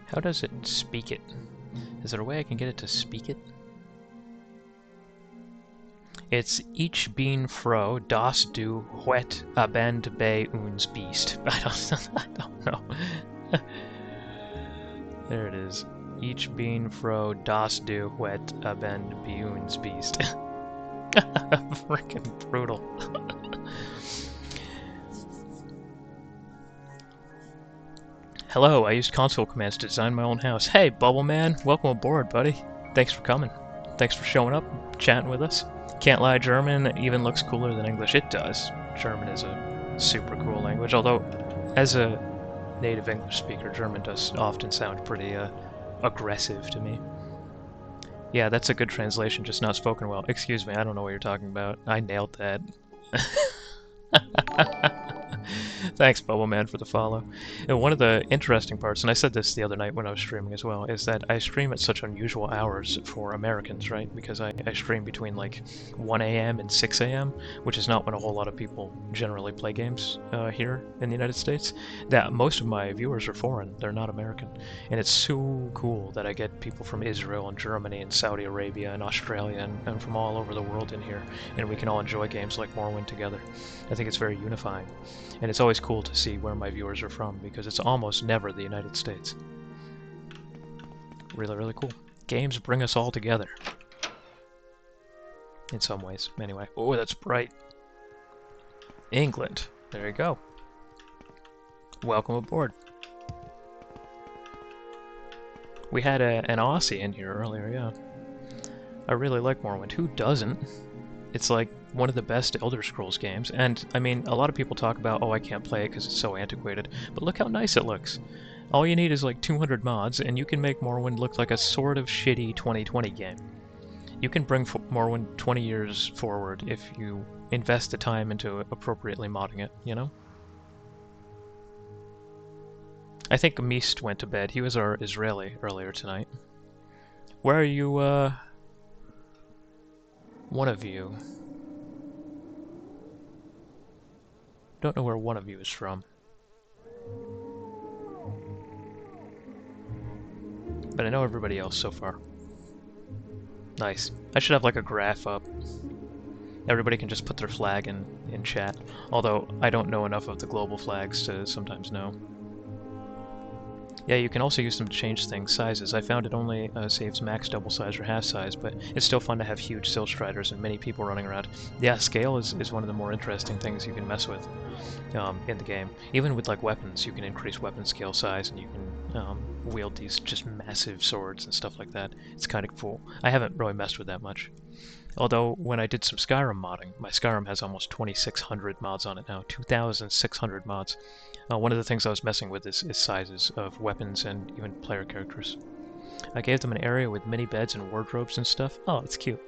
S1: How does it speak it? Is there a way I can get it to speak it? It's Ich bin froh, dass du heute Abend bei uns bist. I don't know. There it is. Ich bin froh, dass du heute Abend bei uns bist. Freaking brutal. Hello, I used console commands to design my own house. Hey, Bubble Man, welcome aboard, buddy. Thanks for coming. Thanks for showing up, chatting with us. Can't lie, German even looks cooler than English. It does. German is a super cool language, although as a native English speaker, German does often sound pretty aggressive to me. Yeah, that's a good translation, just not spoken well. Excuse me, I don't know what you're talking about. I nailed that. Thanks, Bubble Man, for the follow. And one of the interesting parts, and I said this the other night when I was streaming as well, is that I stream at such unusual hours for Americans, right? Because I stream between like 1 a.m. and 6 a.m., which is not when a whole lot of people generally play games here in the United States. That most of my viewers are foreign, they're not American. And it's so cool that I get people from Israel and Germany and Saudi Arabia and Australia and from all over the world in here, and we can all enjoy games like Morrowind together. I think it's very unifying. And it's always cool to see where my viewers are from, because it's almost never the United States. Really, really cool. Games bring us all together. In some ways, anyway. Oh, that's bright. England. There you go. Welcome aboard. We had an Aussie in here earlier, yeah. I really like Morrowind. Who doesn't? It's like one of the best Elder Scrolls games, and I mean, a lot of people talk about, oh, I can't play it because it's so antiquated, but look how nice it looks. All you need is like 200 mods, and you can make Morrowind look like a sort of shitty 2020 game. You can bring Morrowind 20 years forward if you invest the time into appropriately modding it, you know? I think Meest went to bed. He was our Israeli earlier tonight. Where are you, one of you? Don't know where one of you is from. But I know everybody else so far. Nice. I should have like a graph up. Everybody can just put their flag in chat. Although I don't know enough of the global flags to sometimes know. Yeah, you can also use them to change things, sizes. I found it only saves max double size or half size, but it's still fun to have huge Sill Striders and many people running around. Yeah, scale is one of the more interesting things you can mess with in the game. Even with like weapons, you can increase weapon scale size and you can wield these just massive swords and stuff like that. It's kind of cool. I haven't really messed with that much. Although, when I did some Skyrim modding, my Skyrim has almost 2,600 mods on it now, 2,600 mods. One of the things I was messing with is sizes of weapons and even player characters. I gave them an area with mini beds and wardrobes and stuff. Oh, it's cute.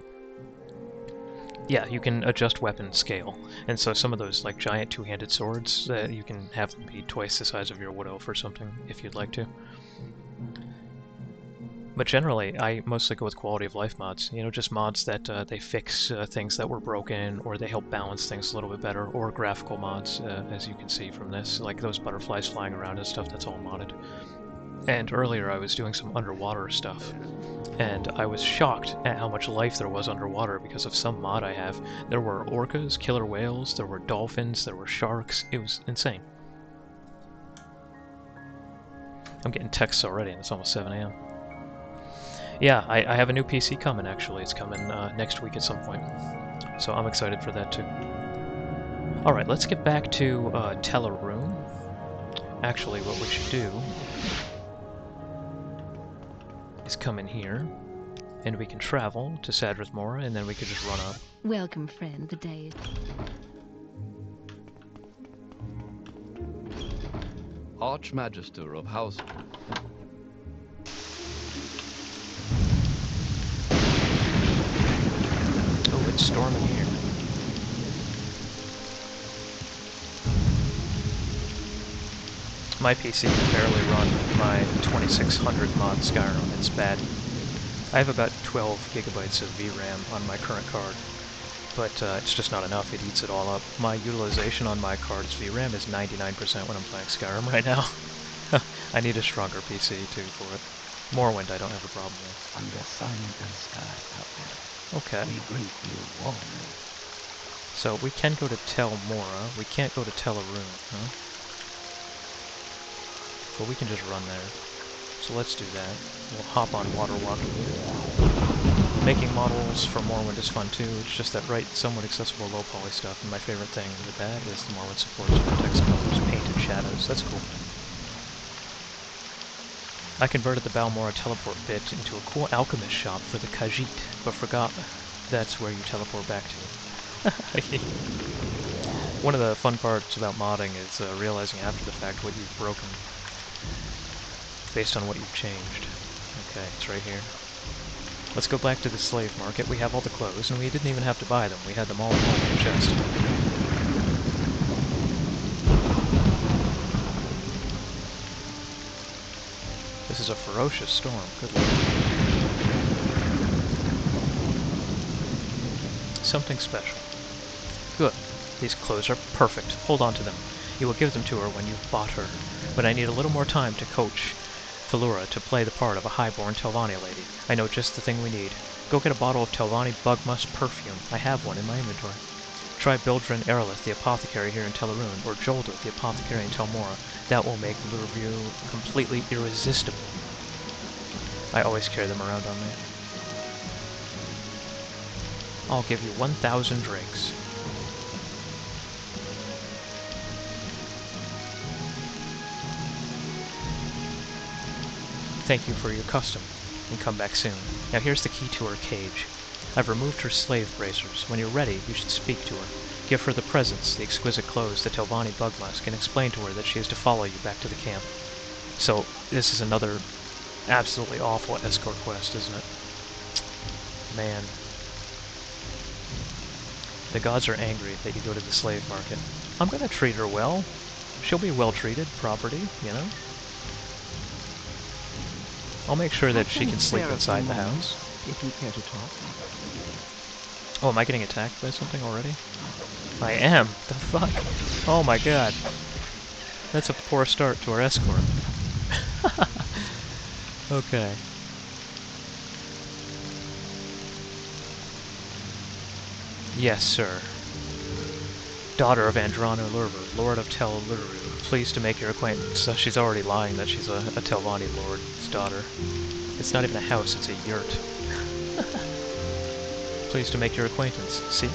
S1: Yeah, you can adjust weapon scale, and so some of those like giant two-handed swords, you can have them be twice the size of your wood elf or something if you'd like to. But generally, I mostly go with quality of life mods. You know, just mods that they fix things that were broken, or they help balance things a little bit better, or graphical mods, as you can see from this, like those butterflies flying around and stuff. That's all modded. And earlier, I was doing some underwater stuff, and I was shocked at how much life there was underwater because of some mod I have. There were orcas, killer whales, there were dolphins, there were sharks. It was insane. I'm getting texts already, and it's almost 7 a.m. Yeah, I have a new PC coming, actually. It's coming next week at some point. So I'm excited for that, too. Alright, let's get back to Teleroom. Actually, what we should do is come in here, and we can travel to Sadrath Mora, and then we could just run up.
S2: Welcome, friend. The day is...
S6: Archmagister of House.
S1: Oh, it's storming here. My PC can barely run my 2600 mod Skyrim. It's bad. I have about 12 gigabytes of VRAM on my current card, but it's just not enough. It eats it all up. My utilization on my card's VRAM is 99% when I'm playing Skyrim right now. I need a stronger PC, too, for it. Morrowind I don't have a problem with.
S3: Under sun and sky, Outlander,
S1: Okay.
S3: we greet you warmly.
S1: So we can go to Tel Mora. We can't go to Teleroom, huh? But we can just run there. So let's do that. We'll hop on water walking here. Making models for Morrowind is fun too. It's just that somewhat accessible low poly stuff, and my favorite thing with that is the Morrowind supports vertex colors, painted shadows. That's cool. I converted the Balmora teleport bit into a cool alchemist shop for the Khajiit, but forgot that's where you teleport back to. One of the fun parts about modding is realizing after the fact what you've broken, based on what you've changed. Okay, it's right here. Let's go back to the slave market. We have all the clothes, and we didn't even have to buy them. We had them all at home in the chest. This is a ferocious storm. Good lord. Something special. Good. These clothes are perfect. Hold on to them. You will give them to her when you've bought her. But I need a little more time to coach Felura to play the part of a highborn Telvanni lady. I know just the thing we need. Go get a bottle of Telvanni Bugmusk perfume. I have one in my inventory. Try Bildrin Erlith, the apothecary here in Teleroon, or Jolda, the apothecary in Telmora. That will make Lurview completely irresistible. I always carry them around on me. I'll give you 1,000 drinks. Thank you for your custom, and come back soon. Now here's the key to her cage. I've removed her slave bracers. When you're ready, you should speak to her. Give her the presents, the exquisite clothes, the Telvanni Bugmusk, and explain to her that she is to follow you back to the camp. So, this is another absolutely awful escort quest, isn't it? Man. The gods are angry that you go to the slave market. I'm gonna treat her well. She'll be well treated, property, you know? I'll make sure that she can sleep inside the house.
S4: If you care to talk.
S1: Oh, am I getting attacked by something already? I am! The fuck? Oh my god. That's a poor start to our escort. Okay. Yes, sir. Daughter of Andrano Lurver, Lord of Tel Luru. Pleased to make your acquaintance. So she's already lying that she's a Telvanni Lord's daughter. It's not even a house, it's a yurt. Pleased to make your acquaintance. See?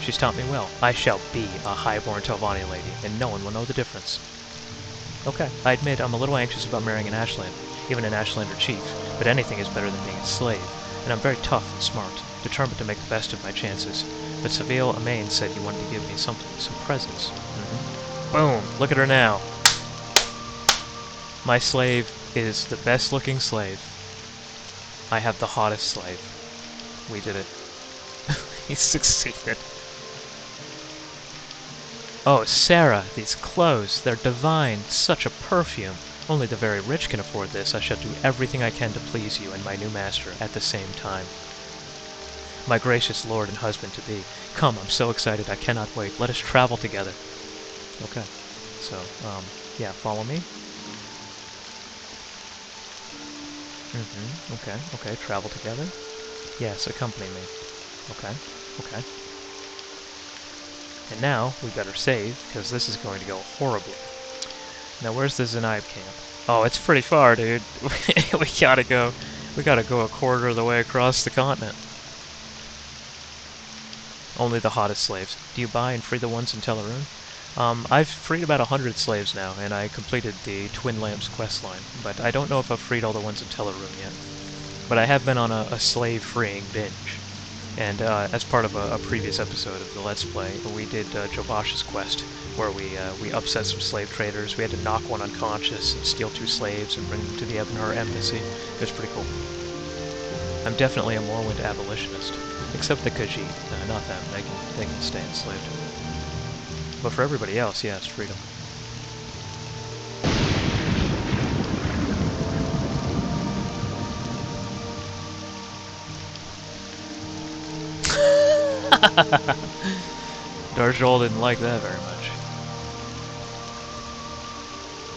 S1: She's taught me well. I shall be a highborn Telvanni lady, and no one will know the difference. Okay, I admit I'm a little anxious about marrying an Ashlander, even an Ashlander chief, but anything is better than being a slave, and I'm very tough and smart, determined to make the best of my chances. But Seville Amain said you wanted to give me something, some presents. Boom! Look at her now! My slave is the best looking slave. I have the hottest slave. We did it. He succeeded. Oh, Sarah, these clothes, they're divine, such a perfume. Only the very rich can afford this. I shall do everything I can to please you and my new master at the same time. My gracious lord and husband-to-be, come, I'm so excited, I cannot wait. Let us travel together. Okay, so, yeah, follow me. Okay, travel together. Yes, accompany me. Okay. And now, we better save, because this is going to go horribly. Now, where's the Zenaib camp? Oh, it's pretty far, dude. We gotta go a quarter of the way across the continent. Only the hottest slaves. Do you buy and free the ones in Teleroon? I've freed about 100 slaves now, and I completed the Twin Lamps questline, but I don't know if I've freed all the ones in Teleroon yet. But I have been on a slave freeing binge. And as part of a previous episode of the Let's Play, we did Jobash's quest, where we upset some slave traders. We had to knock one unconscious and steal 2 slaves and bring them to the Ebonhur embassy. It was pretty cool. I'm definitely a Morrowind abolitionist, except the Khajiit. Not them. They can stay enslaved. But for everybody else, yeah, it's freedom. Darjol didn't like that very much.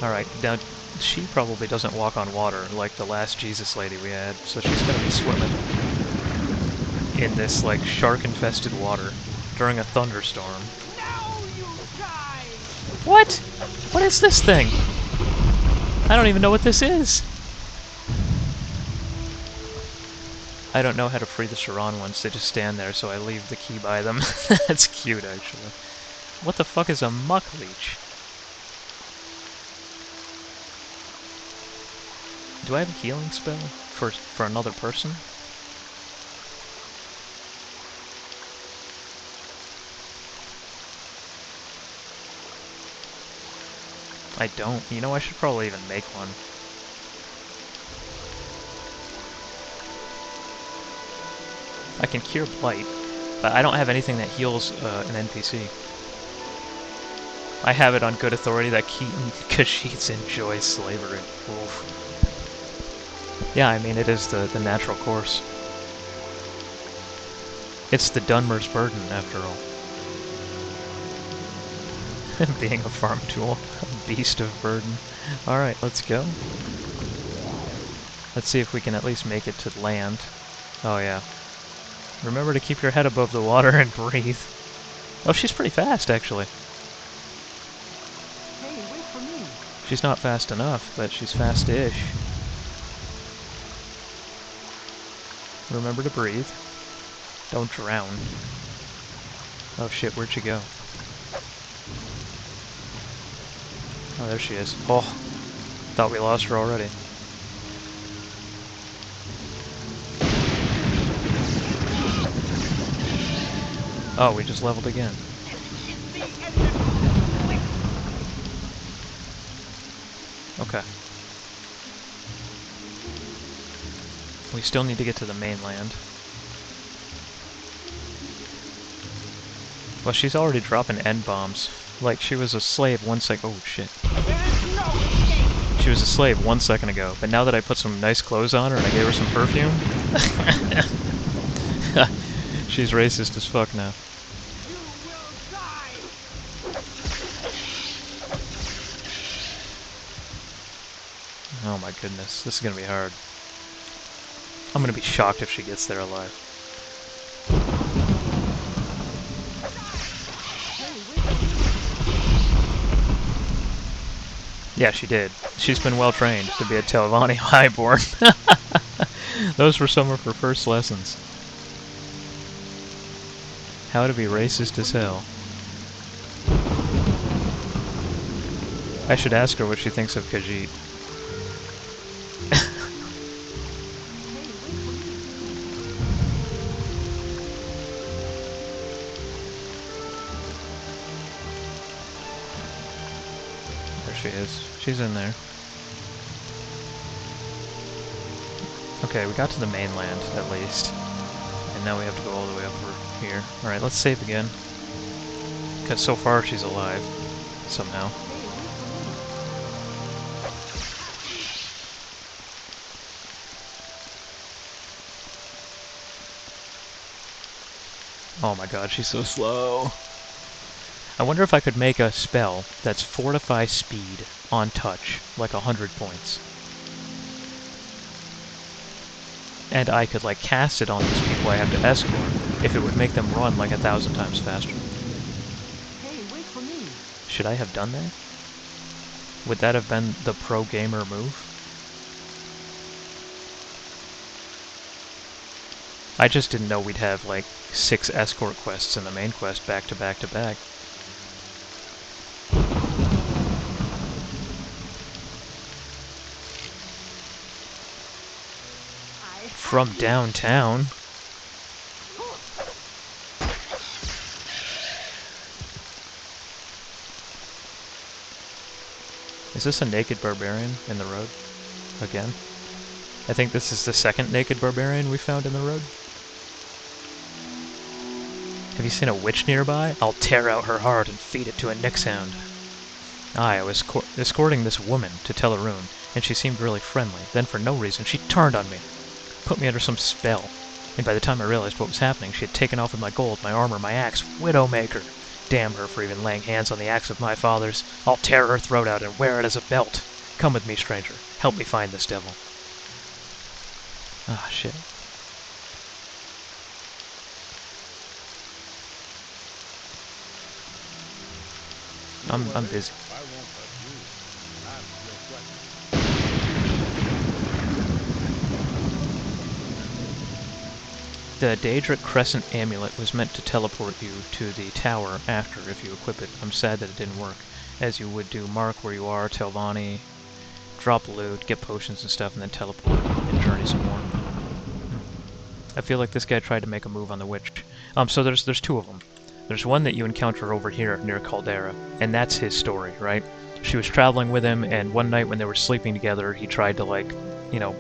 S1: Alright, now, she probably doesn't walk on water like the last Jesus lady we had, so she's gonna be swimming in this, like, shark-infested water during a thunderstorm.
S7: Now you die!
S1: What? What is this thing? I don't even know what this is! I don't know how to free the Sharon ones, they just stand there, so I leave the key by them. That's cute, actually. What the fuck is a muck leech? Do I have a healing spell for another person? I don't. You know, I should probably even make one. I can cure blight, but I don't have anything that heals an NPC. I have it on good authority that Khajiits enjoy slavery. Oof. Yeah, I mean, it is the natural course. It's the Dunmer's burden, after all. Being a farm tool. A beast of burden. Alright, let's go. Let's see if we can at least make it to land. Oh yeah. Remember to keep your head above the water and breathe. Oh, she's pretty fast, actually.
S4: Hey, wait for me.
S1: She's not fast enough, but she's fast-ish. Remember to breathe. Don't drown. Oh shit, where'd she go? Oh, there she is. Oh, thought we lost her already. Oh, we just leveled again. Okay. We still need to get to the mainland. Well, she's already dropping end bombs. Like, she was a slave 1 sec- oh shit. She was a slave 1 second ago, but now that I put some nice clothes on her and I gave her some perfume... she's racist as fuck now. Oh my goodness, this is gonna be hard. I'm gonna be shocked if she gets there alive. Yeah, she did. She's been well trained to be a Telvanni Highborn. Those were some of her first lessons. How to be racist as hell. I should ask her what she thinks of Khajiit. There she is. She's in there. Okay, we got to the mainland, at least. And now we have to go all the way over here. Alright, let's save again. Because so far she's alive. Somehow.
S4: Hey, wait for me.
S1: Oh my god, she's so slow. I wonder if I could make a spell that's Fortify Speed on touch, like 100 points. And I could, like, cast it on these people I have to escort, if it would make them run like 1,000 times faster.
S4: Hey, wait for me.
S1: Should I have done that? Would that have been the pro-gamer move? I just didn't know we'd have, like, 6 escort quests in the main quest back to back to back. From downtown? Is this a naked barbarian in the road? Again? I think this is the second naked barbarian we found in the road. Have you seen a witch nearby? I'll tear out her heart and feed it to a Nixhound. I was escorting this woman to Tellarune, and she seemed really friendly. Then for no reason, she turned on me. Put me under some spell. And by the time I realized what was happening, she had taken off with my gold, my armor, my axe, Widowmaker. Damn her for even laying hands on the axe of my fathers. I'll tear her throat out and wear it as a belt. Come with me, stranger. Help me find this devil. Ah, shit. I'm busy.
S5: I won't hurt you. Ask your question.
S1: The Daedric Crescent Amulet was meant to teleport you to the tower after if you equip it. I'm sad that it didn't work. As you would do, mark where you are, tell Vani, drop loot, get potions and stuff, and then teleport and journey some more. I feel like this guy tried to make a move on the witch. So there's 2 of them. There's one that you encounter over here near Caldera, and that's his story, right? She was traveling with him, and one night when they were sleeping together, he tried to, like, you know,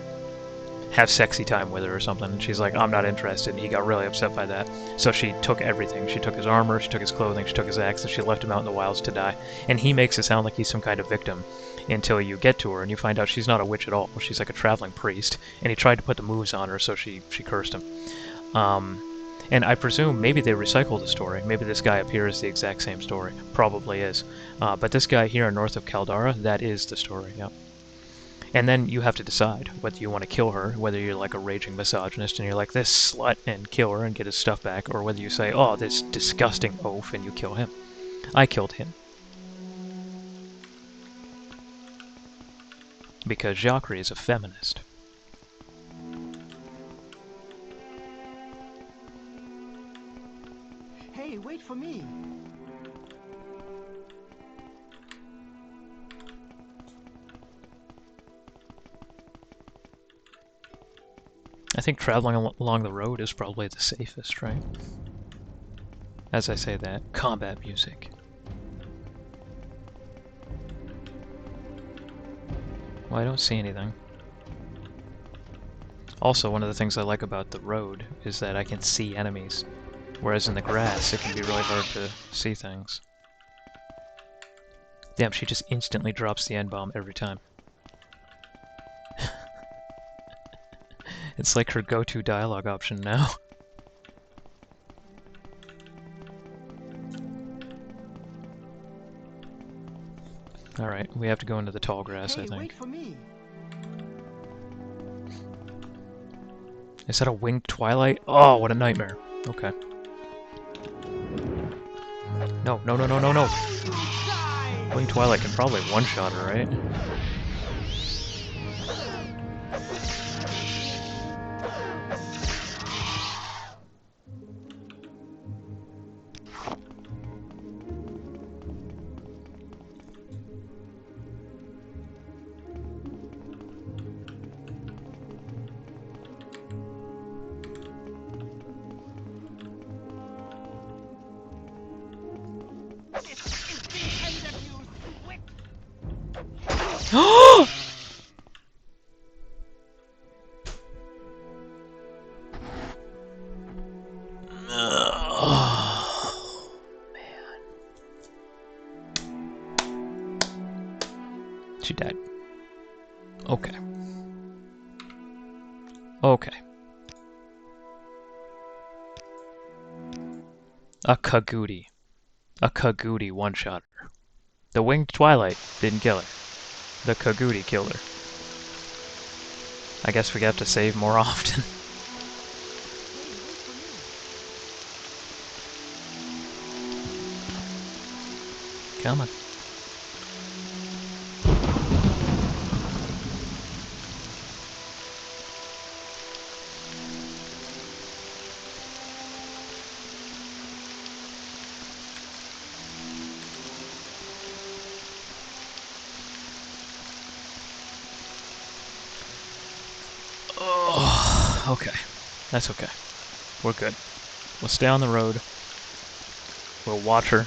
S1: have sexy time with her or something, and she's like, I'm not interested, and he got really upset by that. So she took everything. She took his armor, she took his clothing, she took his axe, and she left him out in the wilds to die. And he makes it sound like he's some kind of victim, until you get to her, and you find out she's not a witch at all. She's like a traveling priest, and he tried to put the moves on her, so she cursed him. And I presume maybe they recycled the story. Maybe this guy up here is the exact same story. Probably is. But this guy here north of Caldera, that is the story, yeah. And then you have to decide whether you want to kill her, whether you're like a raging misogynist and you're like, this slut, and kill her and get his stuff back, or whether you say, oh, this disgusting oaf, and you kill him. I killed him. Because Jhakri is a feminist.
S4: Hey, wait for me.
S1: I think traveling along the road is probably the safest, right? As I say that, combat music. Well, I don't see anything. Also, one of the things I like about the road is that I can see enemies, whereas in the grass it can be really hard to see things. Damn, she just instantly drops the N-bomb every time. It's like her go-to dialogue option now. Alright, we have to go into the tall grass,
S4: Hey,
S1: I think.
S4: wait for me.
S1: Is that a winged twilight? Oh, what a nightmare. Okay. No, no, no, no, no, no! Winged twilight can probably one-shot her, right? She died. Okay. Okay. A Kagudi. A Kagudi one-shot her. The Winged Twilight didn't kill her. The Kagudi killed her. I guess we have to save more often. Come on. Oh, okay. That's okay. We're good. We'll stay on the road. We'll watch her.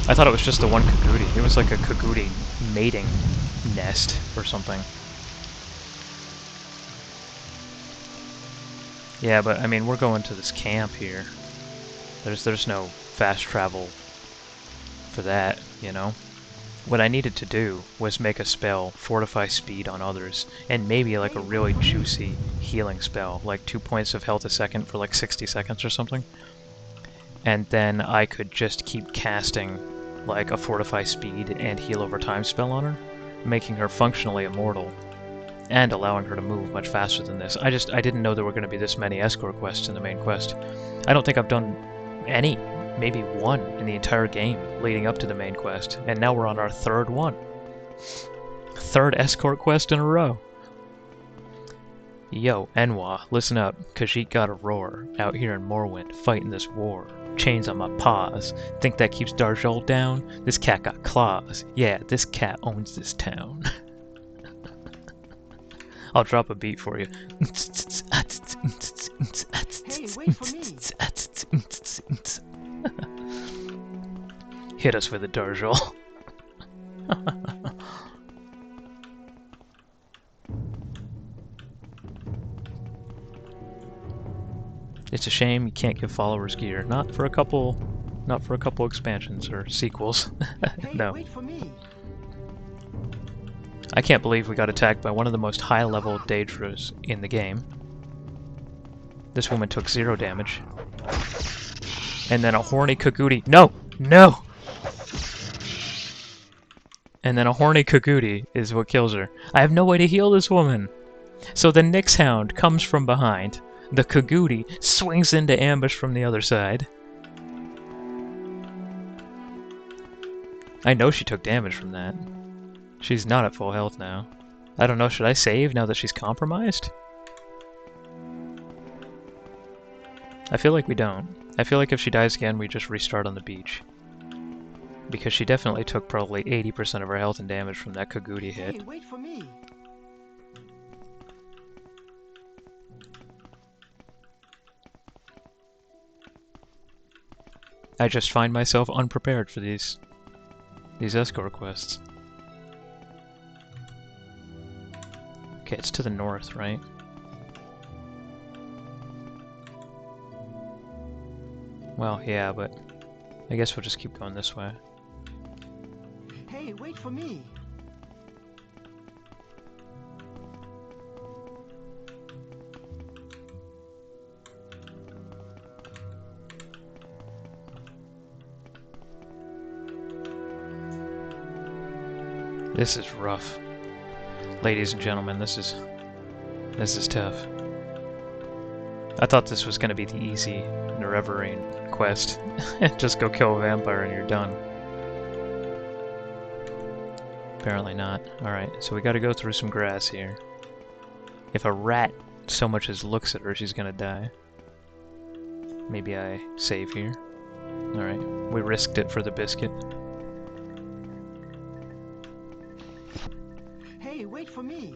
S1: I thought it was just the one Kagudi. It was like a Kagudi mating nest or something. Yeah, but I mean, we're going to this camp here. There's no fast travel for that, you know? What I needed to do was make a spell, Fortify Speed on others, and maybe like a really juicy healing spell, like 2 points of health a second for like 60 seconds or something. And then I could just keep casting like a Fortify Speed and Heal Over Time spell on her, making her functionally immortal, and allowing her to move much faster than this. I didn't know there were going to be this many escort quests in the main quest. I don't think I've done any. Maybe one in the entire game leading up to the main quest, and now we're on our third one. Third escort quest in a row. Yo, Enwa, listen up. Khajiit got a roar. Out here in Morrowind, fighting this war. Chains on my paws. Think that keeps Darjol down? This cat got claws. Yeah, this cat owns this town. I'll drop a beat for you.
S4: Hey, wait for me!
S1: Hit us with a Darjol. It's a shame you can't give followers gear. Not for a couple expansions or sequels.
S4: Hey,
S1: No.
S4: wait for me!
S1: I can't believe we got attacked by one of the most high-level Daedras in the game. This woman took 0 damage. And then a horny Kagudi. No! No! And then a horny Kagudi is what kills her. I have no way to heal this woman! So the Nyx Hound comes from behind. The Kagudi swings into ambush from the other side. I know she took damage from that. She's not at full health now. I don't know, should I save now that she's compromised? I feel like we don't. I feel like if she dies again, we just restart on the beach. Because she definitely took probably 80% of her health and damage from that Kagudi hit.
S4: Hey, wait for me!
S1: I just find myself unprepared for these escort quests. Okay, it's to the north, right? Well, yeah, but I guess we'll just keep going this way.
S4: Hey, wait for me!
S1: This is rough. Ladies and gentlemen, this is tough. I thought this was going to be the easy Nerevarine quest. Just go kill a vampire and you're done. Apparently not. Alright, so we gotta go through some grass here. If a rat so much as looks at her, she's gonna die. Maybe I save here. Alright, we risked it for the biscuit.
S4: Hey, wait for me!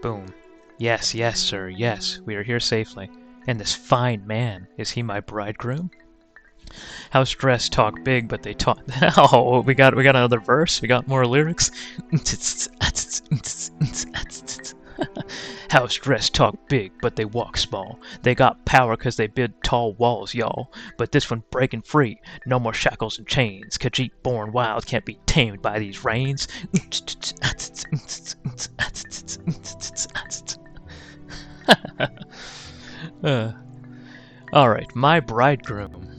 S1: Boom. Yes, yes, sir, yes, we are here safely. And this fine man, is he my bridegroom? House dress talk big, but they talk. Oh, we got another verse. We got more lyrics. House dress talk big, but they walk small. They got power 'cause they build tall walls, y'all. But this one breaking free. No more shackles and chains. Khajiit born wild can't be tamed by these reins. Alright, my bridegroom.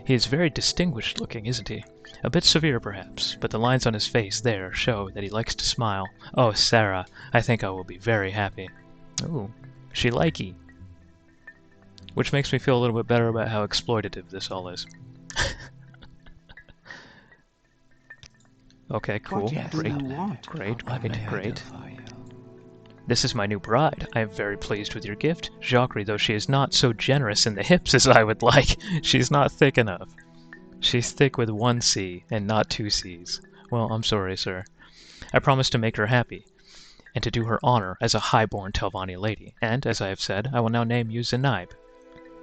S1: He is very distinguished looking, isn't he? A bit severe, perhaps, but the lines on his face there show that he likes to smile. Oh, Sarah, I think I will be very happy. Ooh, she likey. Which makes me feel a little bit better about how exploitative this all is. Okay, cool.
S4: What do
S1: Great,
S4: you want?
S1: great,
S3: What may
S1: great,
S3: I do
S1: great.
S3: for you?
S1: This is my new bride. I am very pleased with your gift. Jhakri, though she is not so generous in the hips as I would like, she's not thick enough. She's thick with one C and not two C's. Well, I'm sorry, sir. I promise to make her happy, and to do her honor as a high-born Telvanni lady. And, as I have said, I will now name you Zenaib.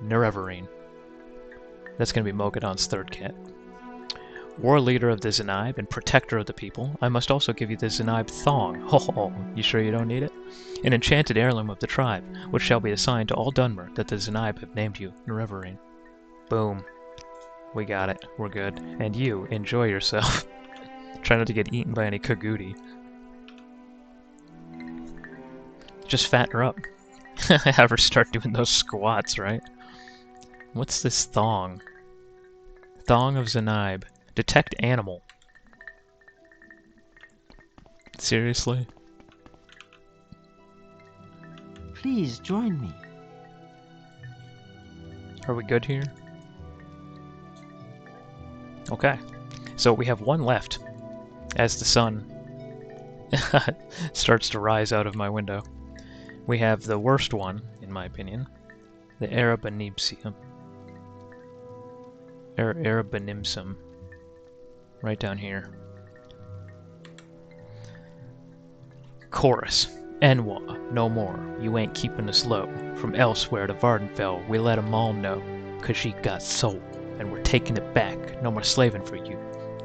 S1: Nerevarine. That's going to be Mogadon's third cat. War leader of the Zenaib and protector of the people, I must also give you the Zenaib thong. Ho ho, you sure you don't need it? An enchanted heirloom of the tribe, which shall be assigned to all Dunmer that the Zenaib have named you Nerevarine. Boom. We got it. We're good. And you, enjoy yourself. Try not to get eaten by any Kagudi. Just fatten her up. Have her start doing those squats, right? What's this thong? Thong of Zenaib. Detect animal. Seriously?
S4: Please join me.
S1: Are we good here? Okay. So we have one left as the sun starts to rise out of my window. We have the worst one, in my opinion, the Arabanibsium. Arabanimsum. Right down here. Chorus. Enwa, no more. You ain't keeping us low. From elsewhere to Vardenfell, we let 'em all know. Khajiit got soul, and we're taking it back. No more slaving for you.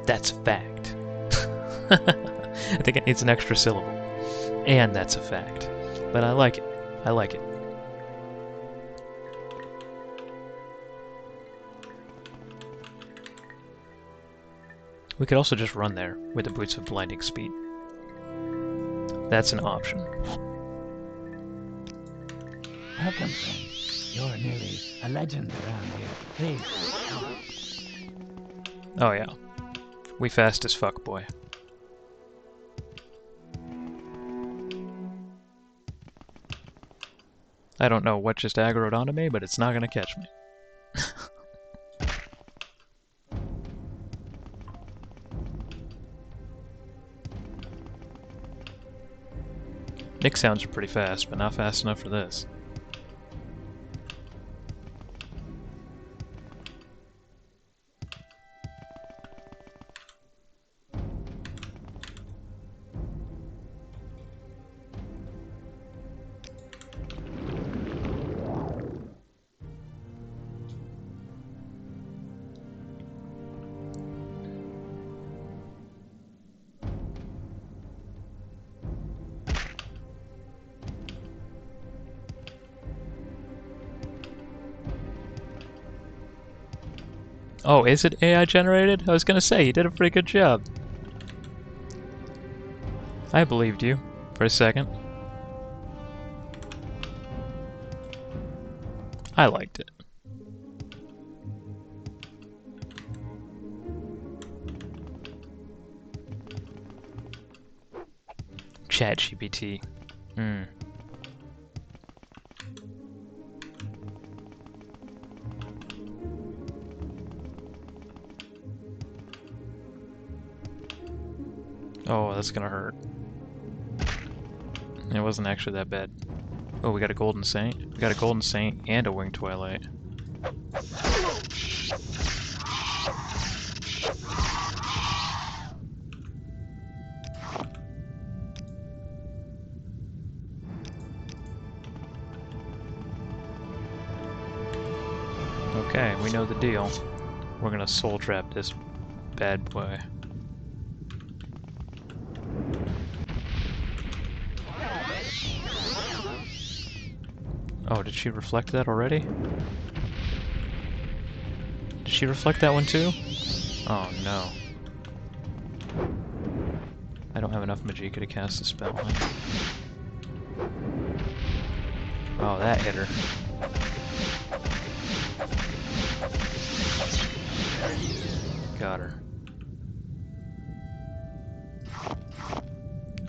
S1: That's a fact. I think it needs an extra syllable. And that's a fact. But I like it. I like it. We could also just run there with the boots of blinding speed. That's an option.
S3: Welcome, friend. You're nearly a legend around here. Please.
S1: Oh yeah. We fast as fuck, boy. I don't know what just aggroed onto me, but it's not gonna catch me. Nick sounds are pretty fast, but not fast enough for this. Oh, is it AI generated? I was gonna say, you did a pretty good job. I believed you for a second. I liked it. ChatGPT. Hmm. Oh, that's gonna hurt. It wasn't actually that bad. Oh, we got a golden saint. We got a golden saint and a winged twilight. Okay, we know the deal. We're gonna soul trap this bad boy. Oh, did she reflect that already? Did she reflect that one too? Oh no. I don't have enough Magicka to cast the spell. Huh? Oh, that hit her. Got her.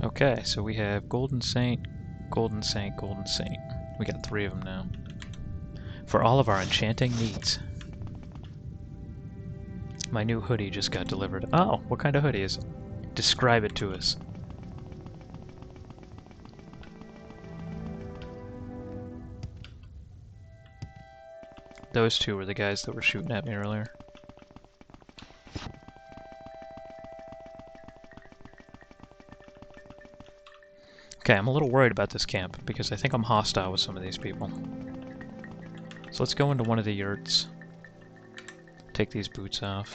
S1: Okay, so we have Golden Saint, Golden Saint, Golden Saint. We got 3 of them now. For all of our enchanting needs. My new hoodie just got delivered. Oh, what kind of hoodie is it? Describe it to us. Those 2 were the guys that were shooting at me earlier. Okay, I'm a little worried about this camp, because I think I'm hostile with some of these people. So let's go into one of the yurts. Take these boots off.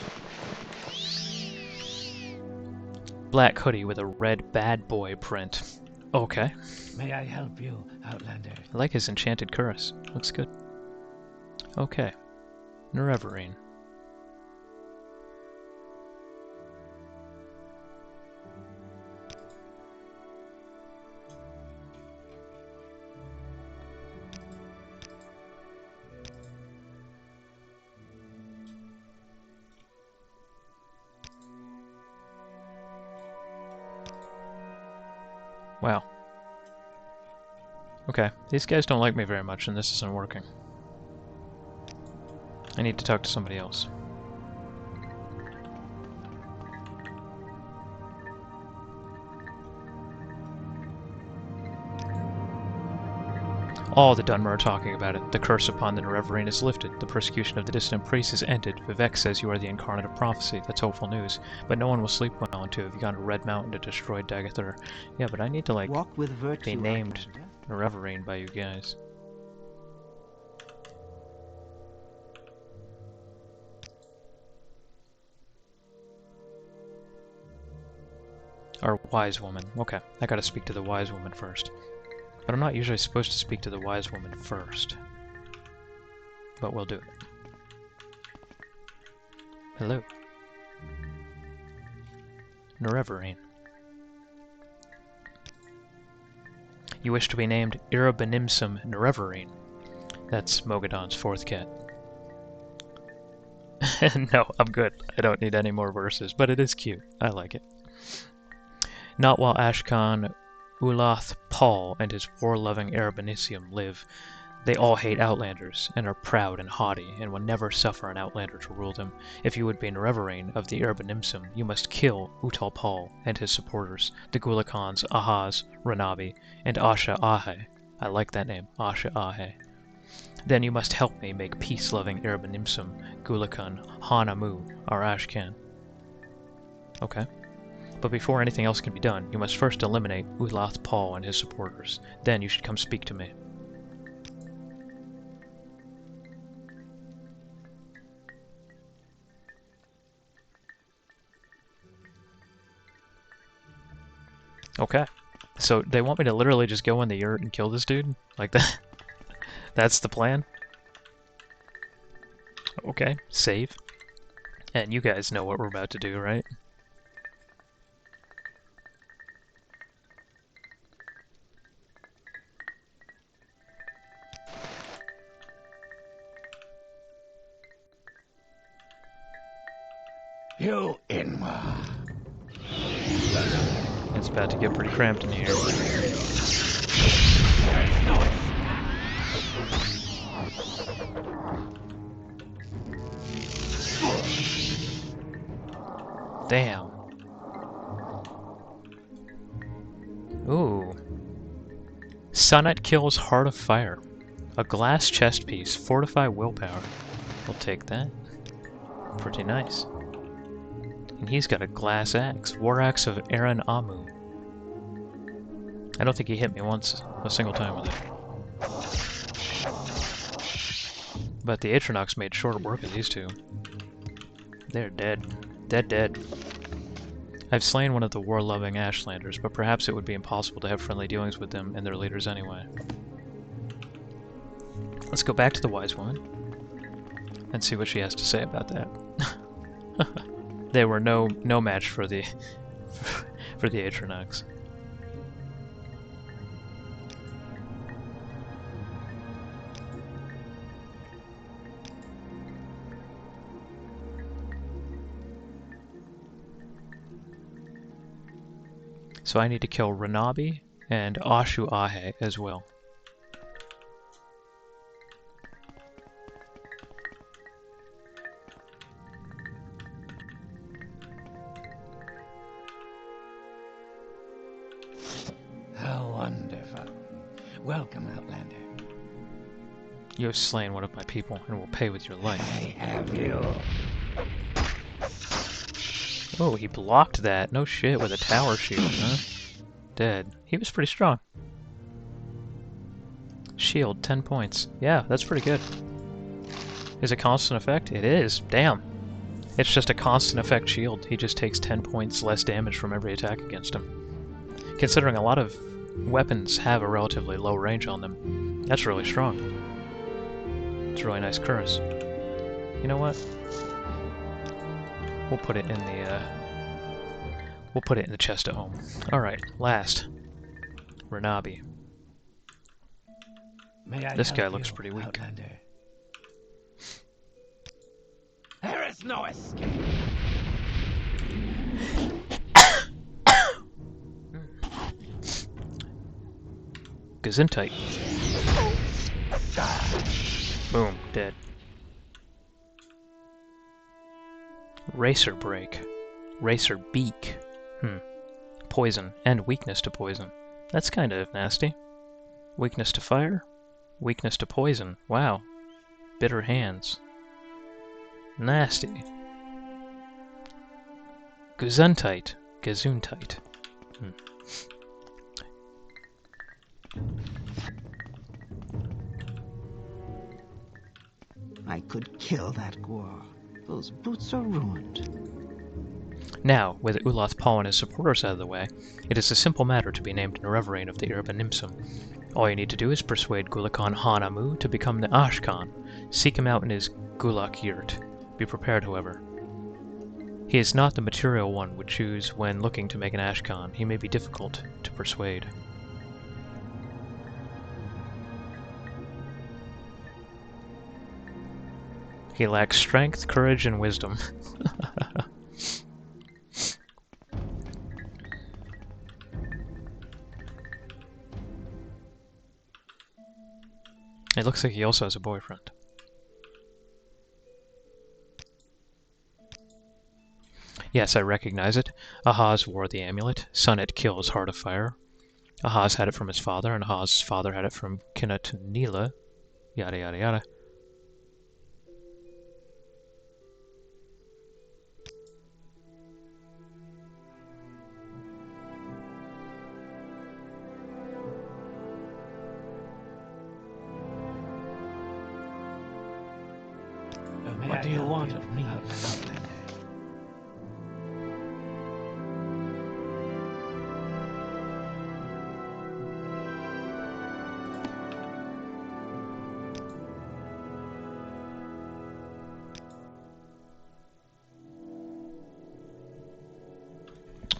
S1: Black hoodie with a red bad boy print. Okay.
S3: May I help you, Outlander?
S1: I like his enchanted cuirass. Looks good. Okay. Nerevarine. Wow. Okay, these guys don't like me very much and this isn't working. I need to talk to somebody else. All the Dunmer are talking about it. The curse upon the Nerevarine is lifted. The persecution of the dissident priests is ended. Vivek says you are the incarnate of prophecy. That's hopeful news. But no one will sleep well until you've gone to Red Mountain to destroy Dagathur. Yeah, but I need to, like,
S4: Walk with virtue,
S1: be named
S4: Outlander.
S1: Nerevarine by you guys. Or wise woman. Okay, I gotta speak to the wise woman first. But I'm not usually supposed to speak to the wise woman first. But we'll do it. Hello. Nerevarine. You wish to be named Irabanimsum Nerevarine. That's Mogadon's 4th cat. No, I'm good. I don't need any more verses, but it is cute. I like it. Not while Ashkan Ulath Paul and his war-loving Arabanisium live. They all hate Outlanders, and are proud and haughty, and will never suffer an Outlander to rule them. If you would be Nerevarine of the Arabanimsum, you must kill Utal Paul and his supporters, the Gulakans Ahaz, Ranabi, and Asha Ahe. I like that name, Asha Ahe. Then you must help me make peace-loving Arabanimsum, Gulakan, Hanamu, or Ashkan. Okay. But before anything else can be done, you must first eliminate Ulath Paul and his supporters. Then you should come speak to me. Okay. So they want me to literally just go in the yurt and kill this dude? Like that? That's the plan? Okay, save. And you guys know what we're about to do, right?
S3: You Inma.
S1: It's about to get pretty cramped in here. Damn. Ooh. Sonnet kills Heart of Fire. A glass chest piece. Fortify willpower. We'll take that. Pretty nice. And he's got a glass axe. War axe of Aaron Amu. I don't think he hit me once, a single time with it. But the Atronox made short work of these two. They're dead. Dead. I've slain one of the war-loving Ashlanders, but perhaps it would be impossible to have friendly dealings with them and their leaders anyway. Let's go back to the wise woman and see what she has to say about that. They were no match for the for the Atronax. So I need to kill Ranabi and Ashu Ahe as well.
S3: How wonderful. Welcome, Outlander.
S1: You have slain one of my people and will pay with your life.
S3: I have you.
S1: Oh, he blocked that. No shit, with a tower shield, huh? Dead. He was pretty strong. Shield, 10 points. Yeah, that's pretty good. Is it constant effect? It is. Damn. It's just a constant effect shield. He just takes 10 points less damage from every attack against him. Considering a lot of weapons have a relatively low range on them, that's really strong. It's a really nice curse. You know what? We'll put it in the chest at home. Alright, last. Ranabi.
S3: May I
S1: This
S3: help
S1: guy looks
S3: you,
S1: pretty weak.
S3: Outlander? There is no escape.
S1: Gesundheit. Boom, dead. Racer break. Racer beak. Poison and weakness to poison. That's kind of nasty. Weakness to fire. Weakness to poison. Wow. Bitter hands. Nasty. Gesundheit. Gesundheit.
S4: I could kill that Gwar. Those boots are ruined.
S1: Now, with Uloth Paul and his supporters out of the way, it is a simple matter to be named Nerevarine of the Irba Nimsum. All you need to do is persuade Gulakan Hanamu to become the Ashkan. Seek him out in his Gulak yurt. Be prepared, however. He is not the material one would choose when looking to make an Ashkan. He may be difficult to persuade. He lacks strength, courage, and wisdom. It looks like he also has a boyfriend. Yes, I recognize it. Ahaz wore the amulet. Sunnet kills Heart of Fire. Ahaz had it from his father, and Ahaz's father had it from Kinatunila. Yada yada yada.
S3: What do you want of me, Outlander?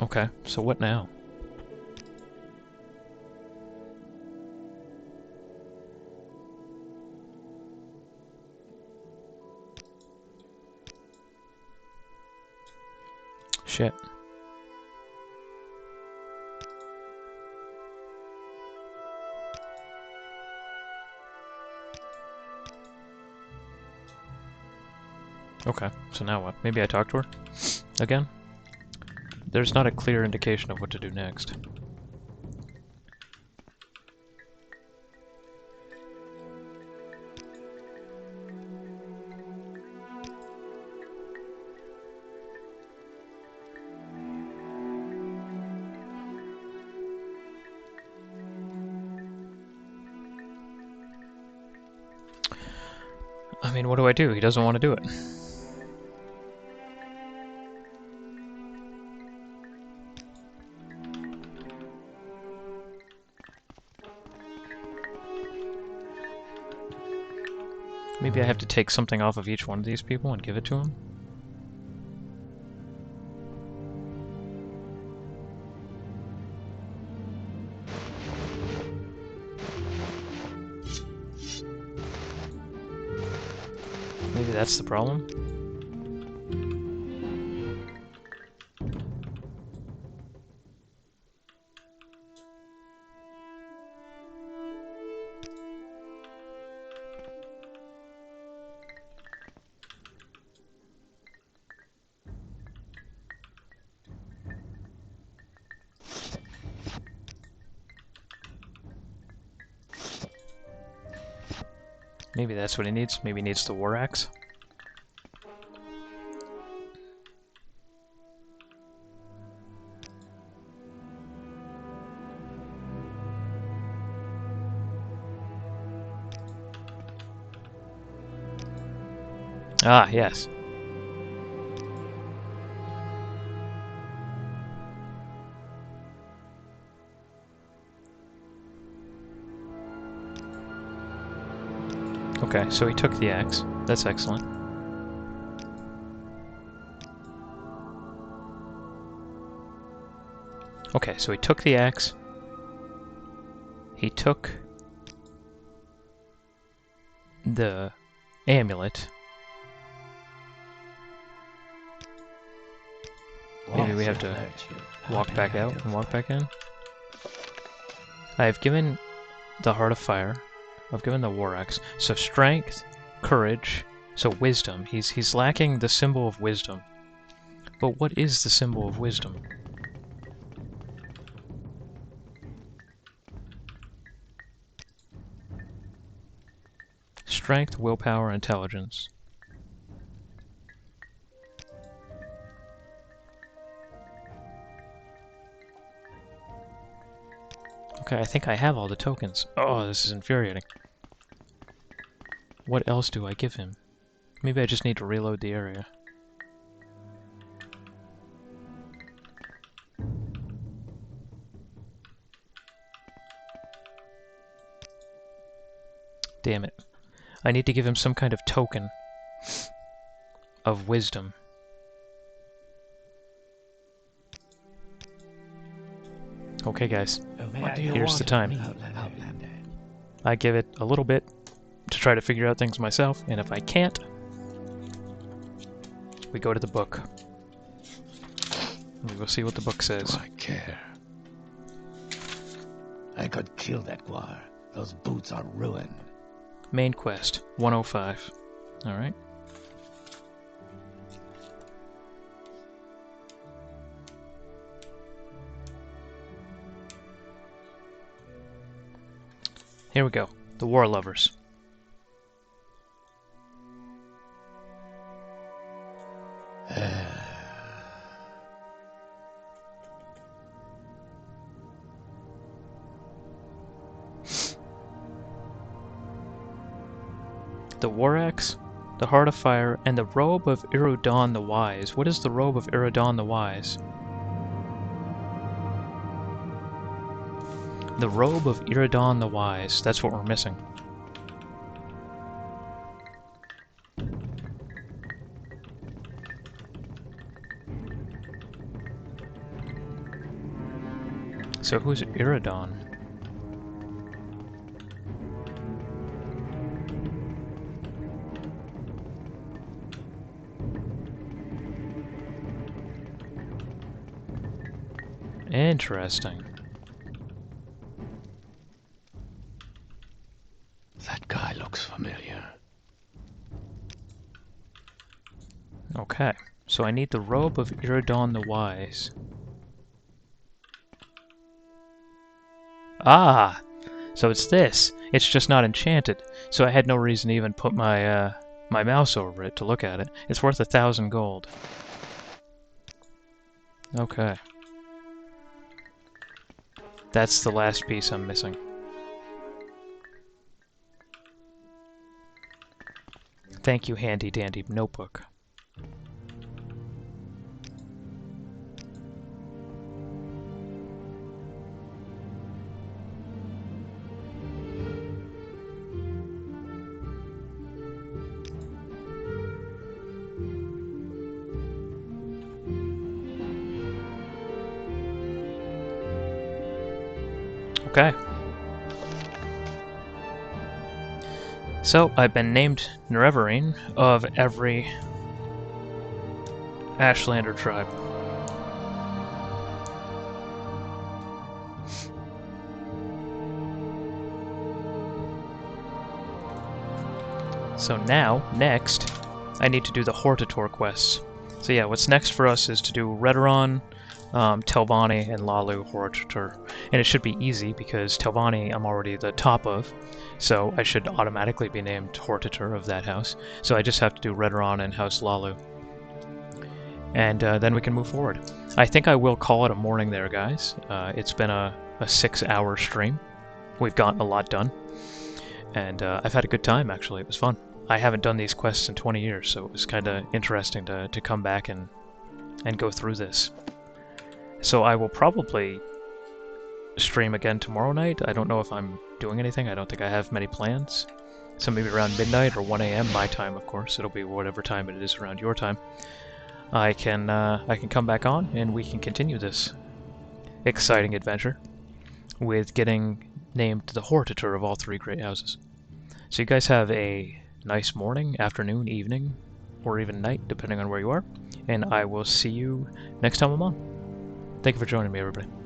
S1: Okay, so what now? Shit. Okay, so now what? Maybe I talk to her? Again? There's not a clear indication of what to do next. I mean, what do I do? He doesn't want to do it. Maybe I have to take something off of each one of these people and give it to him? Maybe that's the problem? Maybe that's what he needs. Maybe he needs the war axe. Ah, yes. Okay, so he took the axe. That's excellent. Okay, so he took the axe. He took the amulet. Maybe we have to walk back out and walk back in. I have given the Heart of Fire. I've given the War Axe. So strength, courage, so wisdom. He's lacking the symbol of wisdom. But what is the symbol of wisdom? Strength, willpower, intelligence. Okay, I think I have all the tokens. Oh, this is infuriating. What else do I give him? Maybe I just need to reload the area. Damn it. I need to give him some kind of token of wisdom. Okay, guys. Here's the time. I give it a little bit to try to figure out things myself, and if I can't, we go to the book. We will see what the book says.
S3: Do I care? I could kill that guar. Those boots are ruined.
S1: Main quest, 105. Alright. Here we go. The War Lovers. The War Axe, the Heart of Fire, and the Robe of Irudan the Wise. What is the Robe of Irudan the Wise? The Robe of Irudan the Wise. That's what we're missing. So who's Irudan? Interesting.
S3: That guy looks familiar.
S1: Okay, so I need the Robe of Irudan the Wise. Ah! So it's this. It's just not enchanted. So I had no reason to even put my my mouse over it to look at it. It's worth 1,000 gold. Okay. That's the last piece I'm missing. Thank you, handy dandy notebook. Okay. So, I've been named Nerevarine of every Ashlander tribe. So now, next, I need to do the Hortator quests. So yeah, what's next for us is to do Redoron, Telvanni, and Lalu Hortator. And it should be easy because Telvanni I'm already the top of, so I should automatically be named Hortator of that house. So I just have to do Redoron and House Lalu. And then we can move forward. I think I will call it a morning there, guys. It's been a 6-hour stream. We've gotten a lot done. And I've had a good time, actually. It was fun. I haven't done these quests in 20 years, so it was kind of interesting to come back and go through this. So I will probably stream again tomorrow night. I don't know if I'm doing anything. I don't think I have many plans. So maybe around midnight or 1 a.m. my time, of course. It'll be whatever time it is around your time. I can come back on and we can continue this exciting adventure with getting named the Hortator of all 3 great houses. So you guys have a nice morning, afternoon, evening, or even night, depending on where you are, and I will see you next time I'm on. Thank you for joining me, everybody.